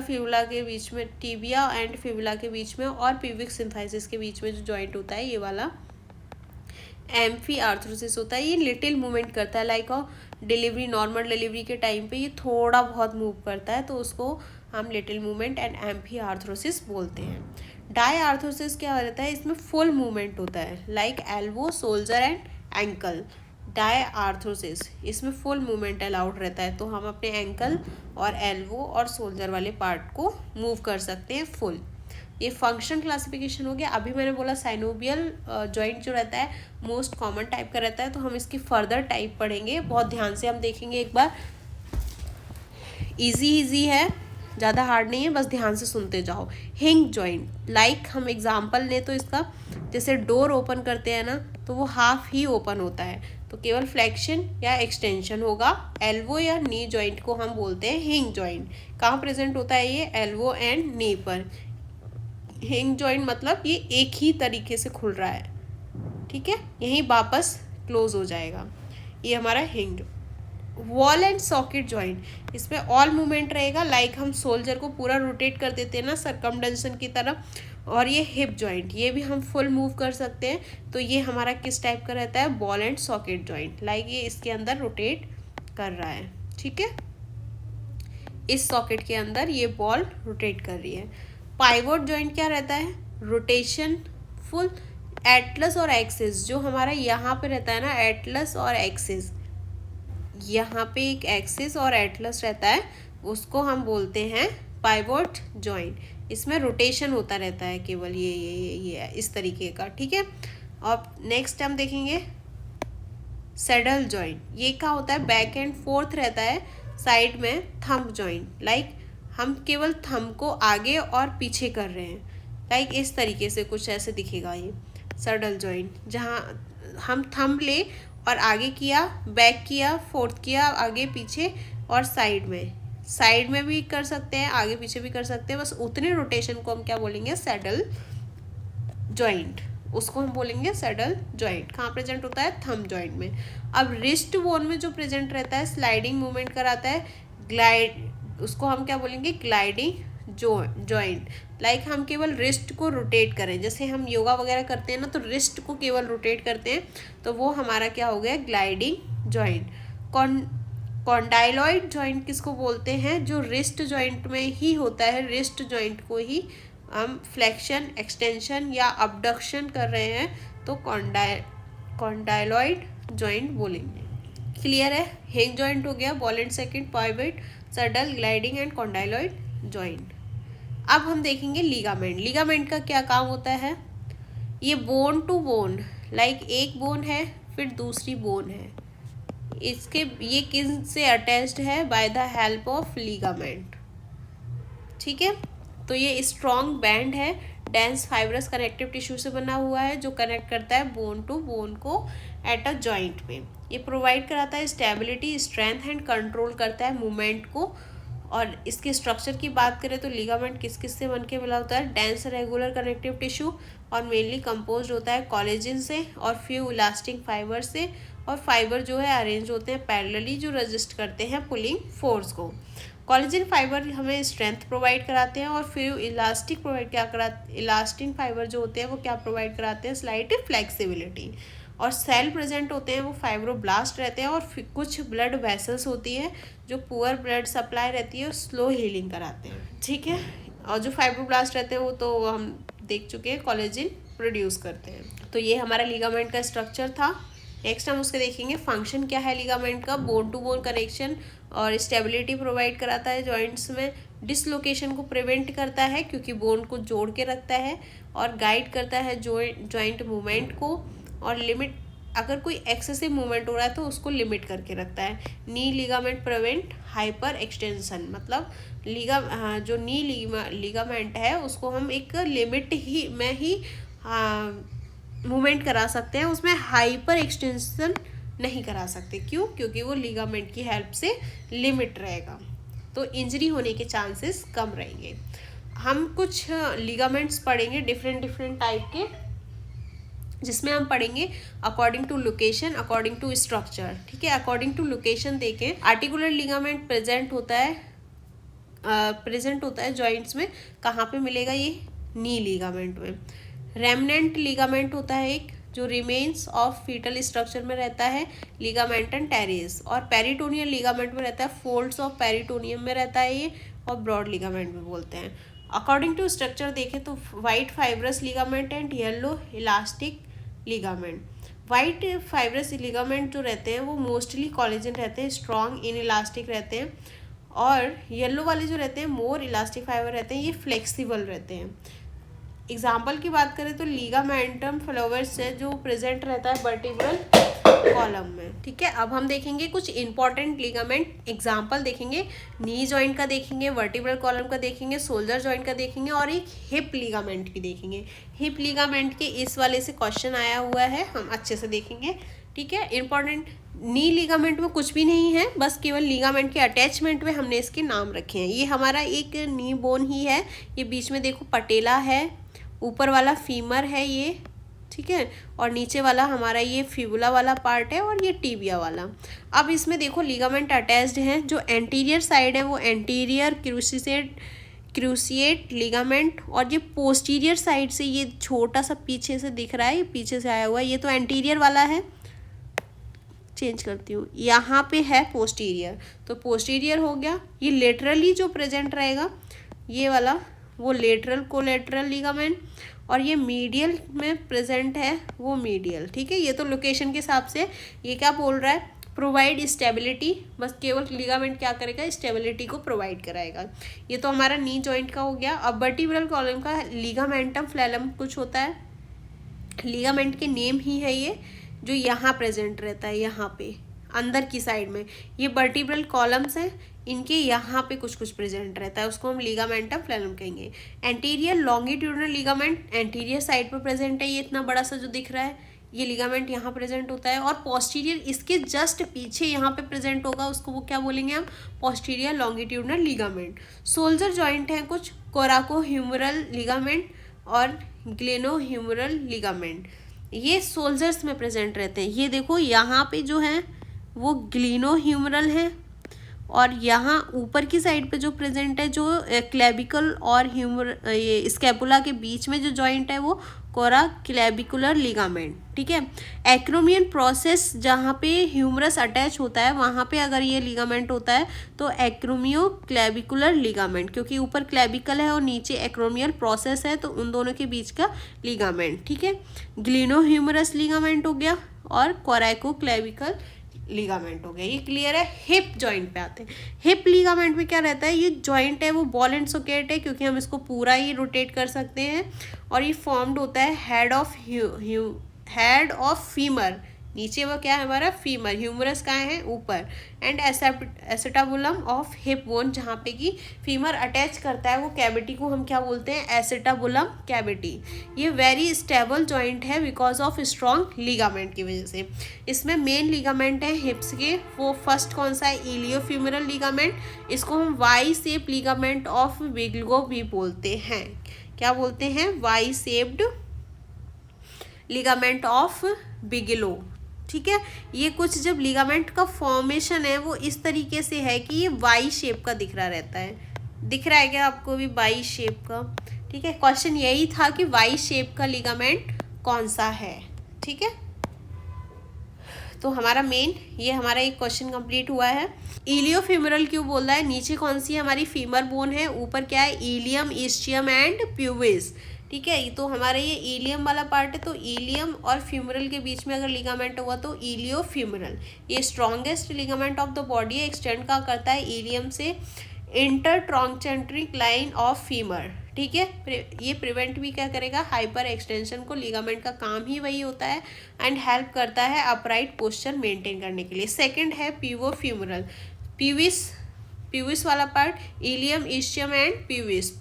एंड फिबुला के बीच में और pubic symphysis के बीच में जो जॉइंट होता है, ये वाला एम्फी आर्थ्रोसिस होता है। ये लिटिल मूवमेंट करता है, लाइक डिलीवरी, नॉर्मल डिलीवरी के टाइम पे ये थोड़ा बहुत मूव करता है, तो उसको हम little movement and amphi arthrosis बोलते हैं। डाई आर्थ्रोसिस क्या रहता है? इसमें फुल मूवमेंट होता है, like elbow, shoulder and ankle. Diarthrosis, इसमें फुल मूवमेंट अलाउड रहता है, तो हम अपने एंकल और एल्बो और शोल्डर वाले पार्ट को मूव कर सकते हैं फुल। ये फंक्शन क्लासिफिकेशन हो गया। अभी मैंने बोला साइनोवियल जॉइंट जो रहता है मोस्ट कॉमन टाइप का रहता है, तो हम इसकी फर्दर टाइप पढ़ेंगे, बहुत ध्यान से हम देखेंगे एक बार। इजी है, ज़्यादा हार्ड नहीं है, बस ध्यान से सुनते जाओ। हिंज जॉइंट, लाइक हम एग्जांपल लें तो इसका, जैसे डोर ओपन करते हैं ना, तो वो हाफ ही ओपन होता है, तो केवल फ्लेक्शन या एक्सटेंशन होगा। एल्बो या नी जॉइंट को हम बोलते हैं हिंज जॉइंट। कहाँ प्रेजेंट होता है ये? एल्बो एंड नी पर। हिंज जॉइंट मतलब ये एक ही तरीके से खुल रहा है, ठीक है, यहीं वापस क्लोज हो जाएगा, ये हमारा hinge. Wall and socket joint, इसमें ऑल मूवमेंट रहेगा, लाइक हम सोल्जर को पूरा रोटेट कर देते हैं ना सरकमडेंसन की तरफ। और ये हिप जॉइंट, ये भी हम फुल मूव कर सकते हैं, तो ये हमारा किस टाइप का रहता है? Ball and socket joint, like ये इसके अंदर रोटेट कर रहा है, ठीक है, इस सॉकेट के अंदर ये बॉल रोटेट कर रही है। पाइवोट जॉइंट क्या रहता है? Rotation full. एटलस और एक्सिस, जो हमारा यहाँ पे रहता है ना, एटलस और एक्सिस, यहाँ पे एक एक्सिस और एटलस रहता है, उसको हम बोलते हैं पाइवोट जॉइंट। इसमें रोटेशन होता रहता है केवल, ये इस तरीके का, ठीक है। और नेक्स्ट हम देखेंगे सैडल जॉइंट, ये क्या होता है? बैक एंड फोर्थ रहता है, साइड में थंब जॉइंट, लाइक हम केवल थंब को आगे और पीछे कर रहे हैं, लाइक इस तरीके से कुछ ऐसे दिखेगा ये सैडल जॉइंट, जहाँ हम थंब ले और आगे किया, बैक किया, फोर्थ किया, आगे पीछे और साइड में भी कर सकते हैं, आगे पीछे भी कर सकते हैं, बस उतने रोटेशन को हम क्या बोलेंगे? सैडल जॉइंट, उसको हम बोलेंगे सैडल जॉइंट। कहाँ प्रेजेंट होता है? थंब जॉइंट में। अब रिस्ट बोन में जो प्रेजेंट रहता है, स्लाइडिंग मूवमेंट कराता है, ग्लाइड, उसको हम क्या बोलेंगे? Gliding joint. लाइक हम केवल रिस्ट को रोटेट करें, जैसे हम योगा वगैरह करते हैं ना, तो रिस्ट को केवल रोटेट करते हैं, तो वो हमारा क्या हो गया? Gliding joint. कॉन्डाइलॉइड जॉइंट किसको बोलते हैं? जो रिस्ट जॉइंट में ही होता है, रिस्ट जॉइंट को ही हम फ्लेक्शन, एक्सटेंशन या अबडक्शन कर रहे हैं, तो कॉन्डाइलॉइड जॉइंट बोलेंगे। क्लियर है? हिंज जॉइंट हो गया, ball and socket, pivot, saddle, gliding and condyloid joint. अब हम देखेंगे लिगामेंट। लिगामेंट का क्या काम होता है? ये बोन टू बोन, लाइक एक बोन है फिर दूसरी बोन है, इसके ये किस से अटैच्ड है? By the help of ligament, ठीक है। तो ये स्ट्रॉन्ग बैंड है, डेंस फाइब्रस कनेक्टिव टिश्यू से बना हुआ है, जो कनेक्ट करता है बोन टू बोन को एट अ जॉइंट में। ये प्रोवाइड कराता है स्टेबिलिटी, स्ट्रेंथ एंड कंट्रोल करता है मूवमेंट को। और इसके स्ट्रक्चर की बात करें तो लिगामेंट किस किस से बनके मिला होता है? डेंस रेगुलर कनेक्टिव टिश्यू, और मेनली कंपोज होता है कोलेजन से और फ्यू इलास्टिक फाइबर से, और फाइबर जो है अरेंज होते हैं पैरेलली, जो रजिस्ट करते हैं पुलिंग फोर्स को। कोलेजन फाइबर हमें स्ट्रेंथ प्रोवाइड कराते हैं, और फिर इलास्टिक प्रोवाइड क्या कराते? इलास्टिक फाइबर जो होते हैं वो क्या प्रोवाइड कराते हैं? Slight flexibility. और सेल प्रेजेंट होते हैं वो फाइब्रोब्लास्ट रहते हैं, और कुछ ब्लड वेसल्स होती है जो पुअर ब्लड सप्लाई रहती है, स्लो हीलिंग कराते हैं, ठीक है। और जो फाइब्रोब्लास्ट रहते हैं वो तो हम देख चुके हैं, कोलेजन प्रोड्यूस करते हैं। तो ये हमारा लिगामेंट का स्ट्रक्चर था। नेक्स्ट हम उसके देखेंगे फंक्शन क्या है लिगामेंट का। बोन टू बोन कनेक्शन और स्टेबिलिटी प्रोवाइड कराता है जॉइंट्स में, डिसलोकेशन को प्रिवेंट करता है क्योंकि बोन को जोड़ के रखता है, और गाइड करता है जॉइंट मूवमेंट को, और लिमिट, अगर कोई एक्सेसिव मूवमेंट हो रहा है तो उसको लिमिट करके रखता है। नी लिगामेंट प्रिवेंट हाइपर एक्सटेंशन, मतलब जो नी लिगामेंट है उसको हम एक लिमिट ही में ही मूवमेंट करा सकते हैं, उसमें हाइपर एक्सटेंशन नहीं करा सकते। क्यों? क्योंकि वो लिगामेंट की हेल्प से लिमिट रहेगा, तो इंजरी होने के चांसेस कम रहेंगे। हम कुछ लिगामेंट्स पढ़ेंगे डिफरेंट टाइप के, जिसमें हम पढ़ेंगे according to location, according to structure, ठीक है। अकॉर्डिंग टू लोकेशन देखें, आर्टिकुलर लिगामेंट प्रेजेंट होता है जॉइंट्स में। कहाँ पे मिलेगा ये? नी लिगामेंट में। रेमनेंट लिगामेंट होता है एक, जो रिमेन्स ऑफ फीटल स्ट्रक्चर में रहता है, लिगामेंटम टेरेस। और पेरिटोनियल लिगामेंट में रहता है, फोल्ड्स ऑफ पेरिटोनियम में रहता है ये, और ब्रॉड लिगामेंट भी बोलते हैं। अकॉर्डिंग टू स्ट्रक्चर देखें तो white fibrous ligament and yellow elastic ligament. White fibrous ligament जो रहते हैं वो मोस्टली कोलेजन रहते हैं, स्ट्रॉन्ग इन इलास्टिक रहते हैं, और येलो वाले जो रहते हैं मोर इलास्टिक फाइबर रहते हैं, ये फ्लेक्सिबल रहते हैं। एग्जाम्पल की बात करें तो लिगामेंटम फ्लोवर्स है जो प्रेजेंट रहता है वर्टिब्रल कॉलम में। ठीक है, अब हम देखेंगे कुछ इंपॉर्टेंट लिगामेंट एग्जाम्पल देखेंगे, नी जॉइंट का देखेंगे, वर्टिब्रल कॉलम का देखेंगे, शोल्डर जॉइंट का देखेंगे, और एक हिप लिगामेंट की देखेंगे। हिप लिगामेंट के इस वाले से क्वेश्चन आया हुआ है, हम अच्छे से देखेंगे। ठीक है, इंपॉर्टेंट नी लिगामेंट में कुछ भी नहीं है, बस केवल लिगामेंट के अटैचमेंट में हमने इसके नाम रखे हैं। ये हमारा एक नी बोन ही है, ये बीच में देखो पटेला है, ऊपर वाला फीमर है ये, ठीक है, और नीचे वाला हमारा ये फिबुला वाला पार्ट है, और ये टिबिया वाला। अब इसमें देखो लिगामेंट अटैच्ड हैं, जो एंटीरियर साइड है वो एंटीरियर क्रूसिएट लिगामेंट, और ये पोस्टीरियर साइड से ये छोटा सा पीछे से दिख रहा है, ये पीछे से आया हुआ है, ये तो एंटीरियर वाला है, चेंज करती हूँ, यहाँ पे है पोस्टीरियर, तो पोस्टीरियर हो गया। ये लेटरली जो प्रेजेंट रहेगा ये वाला वो लेटरल कोलेटरल लिगामेंट, और ये मीडियल में प्रेजेंट है वो मीडियल। ठीक है, ये तो लोकेशन के हिसाब से ये क्या बोल रहा है, प्रोवाइड स्टेबिलिटी, बस केवल लिगामेंट क्या करेगा, स्टेबिलिटी को प्रोवाइड कराएगा। ये तो हमारा नी जॉइंट का हो गया। अब वर्टिब्रल कॉलम का लिगामेंटम फ्लैलम कुछ होता है, लिगामेंट के नेम ही है ये, जो यहाँ प्रेजेंट रहता है, यहाँ पे अंदर की साइड में ये वर्टिब्रल कॉलम्स हैं, इनके यहाँ पे कुछ कुछ प्रेजेंट रहता है, उसको हम लिगामेंटम फ्लैलम कहेंगे। Anterior longitudinal ligament anterior side पर प्रेजेंट है, ये इतना बड़ा सा जो दिख रहा है, ये लिगामेंट यहाँ प्रेजेंट होता है, और पोस्टीरियर इसके जस्ट पीछे यहाँ पे प्रेजेंट होगा, उसको वो क्या बोलेंगे हम, posterior longitudinal ligament. Shoulder joint हैं कुछ, कोराको ह्यूमरल लिगामेंट और ग्लेनो ह्यूमरल लिगामेंट, ये शोल्डर्स में प्रेजेंट रहते हैं। ये देखो यहाँ पे जो है वो ग्लिनो ह्यूमरल है, और यहाँ ऊपर की साइड पे जो प्रेजेंट है, जो क्लेबिकल और ये स्कैपुला के बीच में जो जॉइंट है वो कोरा क्लेबिकुलर लिगामेंट। ठीक है, एक्रोमियन प्रोसेस जहाँ पे ह्यूमरस अटैच होता है वहाँ पे अगर ये लिगामेंट होता है तो एक्रोमियो क्लेबिकुलर लिगामेंट, क्योंकि ऊपर क्लेबिकल है और नीचे एक्रोमियल प्रोसेस है, तो उन दोनों के बीच का लिगामेंट। ठीक है, ग्लिनो ह्यूमरस लिगामेंट हो गया, और कोरैको क्लेबिकल लिगामेंट हो गया। ये क्लियर है। हिप जॉइंट पे आते हैं। हिप लिगामेंट में क्या रहता है, ये जॉइंट है वो बॉल एंड सॉकेट है, क्योंकि हम इसको पूरा ही रोटेट कर सकते हैं, और ये फॉर्म्ड होता है हेड ऑफ फीमर, नीचे वो क्या है हमारा फीमर, ह्यूमरस कहाँ है ऊपर, एंड एसेटाबुलम ऑफ हिप बोन, जहाँ पे कि फीमर अटैच करता है वो कैविटी को हम क्या बोलते हैं, एसेटाबुलम कैविटी। ये वेरी स्टेबल जॉइंट है बिकॉज ऑफ स्ट्रॉन्ग लिगामेंट की वजह से। इसमें मेन लिगामेंट है हिप्स के, वो फर्स्ट कौन सा है, इलियोफ्यूमरल लिगामेंट, इसको हम वाई शेप लिगामेंट ऑफ विग्लो भी बोलते हैं। क्या बोलते हैं, वाई शेप्ड लिगामेंट ऑफ बिगलो। ठीक है, ये कुछ जब लिगामेंट का फॉर्मेशन है वो इस तरीके से है कि ये वाई शेप का दिख रहा रहता है, दिख रहा है क्या आपको भी वाई शेप का। ठीक है, क्वेश्चन यही था कि वाई शेप का लिगामेंट कौन सा है। ठीक है, तो हमारा मेन ये हमारा एक क्वेश्चन कंप्लीट हुआ है। इलियोफीमरल क्यों बोल रहा है, नीचे कौन सी हमारी फीमर बोन है, ऊपर क्या है, इलियम, इस्चियम एंड प्यूबिस। ठीक है, तो हमारा ये इलियम वाला पार्ट है, तो इलियम और फ्यूमरल के बीच में अगर लिगामेंट हुआ तो इलियोफ्यूमरल। ये strongest ligament of the body है, एक्सटेंड का करता है इलियम से इंटरट्रॉन्चेंट्रिक लाइन ऑफ फीमर। ठीक है, ये प्रिवेंट भी क्या करेगा, हाइपर एक्सटेंशन को, लिगामेंट का काम ही वही होता है, एंड हेल्प करता है अपराइट पोस्चर मेंटेन करने के लिए। सेकंड है प्यूबोफ्यूमरल, प्यूबिस वाला part, ilium, ischium and pubis,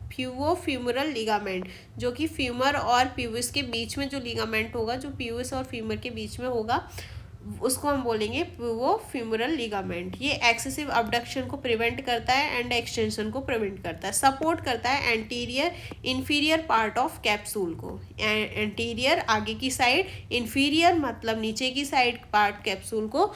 pubofemoral ligament, जो कि फ्यूमर और प्यूबिस के बीच में जो लिगामेंट होगा, जो प्यूबिस और फ्यूमर के बीच में होगा, उसको हम बोलेंगे प्यूबोफ्यूमरल लिगामेंट। ये एक्सेसिव अबडक्शन को प्रिवेंट करता है एंड एक्सटेंशन को प्रिवेंट करता है, सपोर्ट करता है anterior inferior part of capsule को, एंटीरियर आगे की साइड, इन्फीरियर मतलब नीचे की साइड पार्ट कैप्सूल को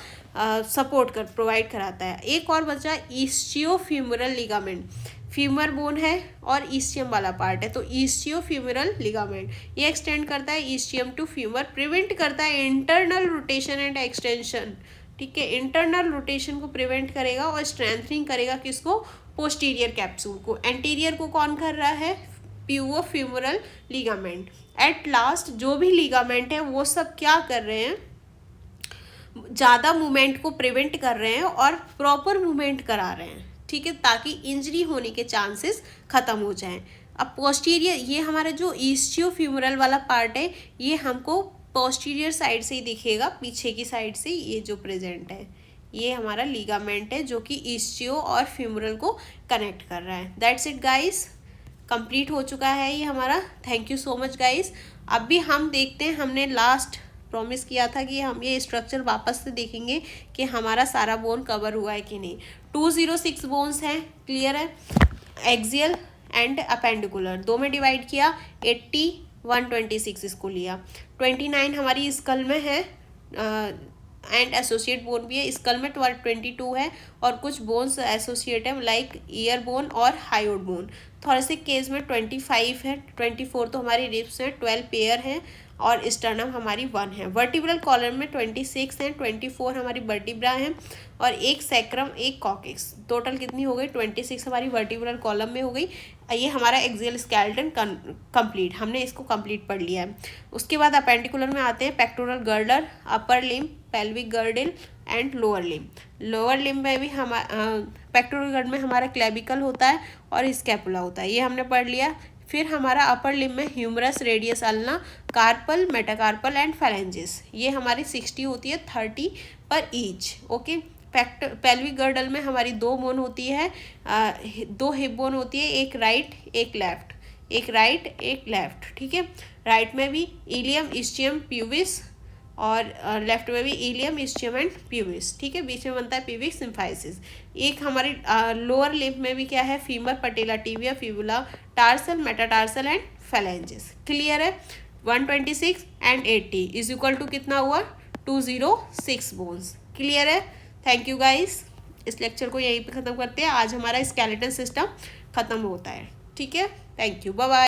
सपोर्ट कर प्रोवाइड कराता है। एक और बचा इस्चियोफ्यूमरल लिगामेंट, फीमर बोन है और ईस्चियम वाला पार्ट है, तो इस्चियोफ्यूमरल लिगामेंट ये एक्सटेंड करता है ईस्चियम टू फ्यूमर, प्रिवेंट करता है इंटरनल रोटेशन एंड एक्सटेंशन। ठीक है, इंटरनल रोटेशन को प्रिवेंट करेगा और स्ट्रेंथनिंग करेगा किसको, पोस्टीरियर कैप्सूल को। एंटीरियर को कौन कर रहा है, प्यूओफ्यूमरल लिगामेंट। एट लास्ट जो भी लिगामेंट है वो सब क्या कर रहे हैं, ज़्यादा मूवमेंट को प्रिवेंट कर रहे हैं और प्रॉपर मूवमेंट करा रहे हैं, ठीक है, ताकि इंजरी होने के चांसेस ख़त्म हो जाएं। अब पोस्टीरियर, ये हमारा जो इस्चियोफ्यूमरल वाला पार्ट है ये हमको पोस्टीरियर साइड से ही दिखेगा, पीछे की साइड से ये जो प्रेजेंट है ये हमारा लिगामेंट है जो कि इस्चियो और फ्यूमरल को कनेक्ट कर रहा है। दैट्स इट गाइस, कंप्लीट हो चुका है ये हमारा। Thank you so much guys. अब भी हम देखते हैं, हमने लास्ट प्रॉमिस किया था कि हम ये स्ट्रक्चर वापस से देखेंगे कि हमारा सारा बोन कवर हुआ है कि नहीं। 206 बोन्स हैं, क्लियर है। एक्सियल एंड अपेंडिकुलर दो में डिवाइड किया, 80 126 इसको लिया। 29 हमारी स्कल में है एंड एसोसिएट बोन भी है, स्कल में 22 है और कुछ बोन्स एसोसिएट है लाइक ईयर बोन और हायोड बोन। थोरेसिक केस में 25 है, 24 तो हमारी रिब्स हैं, 12 पेयर हैं और स्टर्नम हमारी 1 है। वर्टिब्रल कॉलम में 26 हैं, 24 हमारी वर्टिब्रा हैं और एक सैक्रम एक कॉकेक्स। टोटल कितनी हो गई, 26 हमारी वर्टिब्रल कॉलम में हो गई। ये हमारा एक्सियल स्केलेटन कंप्लीट, हमने इसको कंप्लीट पढ़ लिया है। उसके बाद अपेंडिकुलर में आते हैं pectoral girder, upper limb, pelvic girdle and lower limb. Lower limb में भी हम पेक्टोरल गर्ड में हमारा क्लेविकल होता है और स्कैपुला होता है, ये हमने पढ़ लिया। फिर हमारा अपर लिम्ब में humerus, radius ulna, carpal, metacarpal and phalanges, ये हमारी 60 होती है, 30 पर ईच। ओके, पेल्विक गर्डल में हमारी 2 बोन होती है, 2 हिप बोन होती है, एक राइट एक लेफ्ट, एक राइट एक लेफ्ट, ठीक है। राइट में भी इलियम, इस्चियम, प्यूबिस और लेफ्ट में भी इलियम, इस्चियम एंड प्यूबिस, ठीक है। बीच में बनता है प्यूबिक सिम्फाइसिस। एक हमारी लोअर लिम्ब में भी क्या है, femur, patella, tibia, fibula, tarsal, metatarsal and phalanges, clear है। 126 एंड 80 इज इक्वल टू कितना हुआ, 206 बोन्स, क्लियर है। थैंक यू गाइस, इस लेक्चर को यहीं पे ख़त्म करते हैं। आज हमारा स्केलेटन सिस्टम ख़त्म होता है, ठीक है। Thank you, bye bye.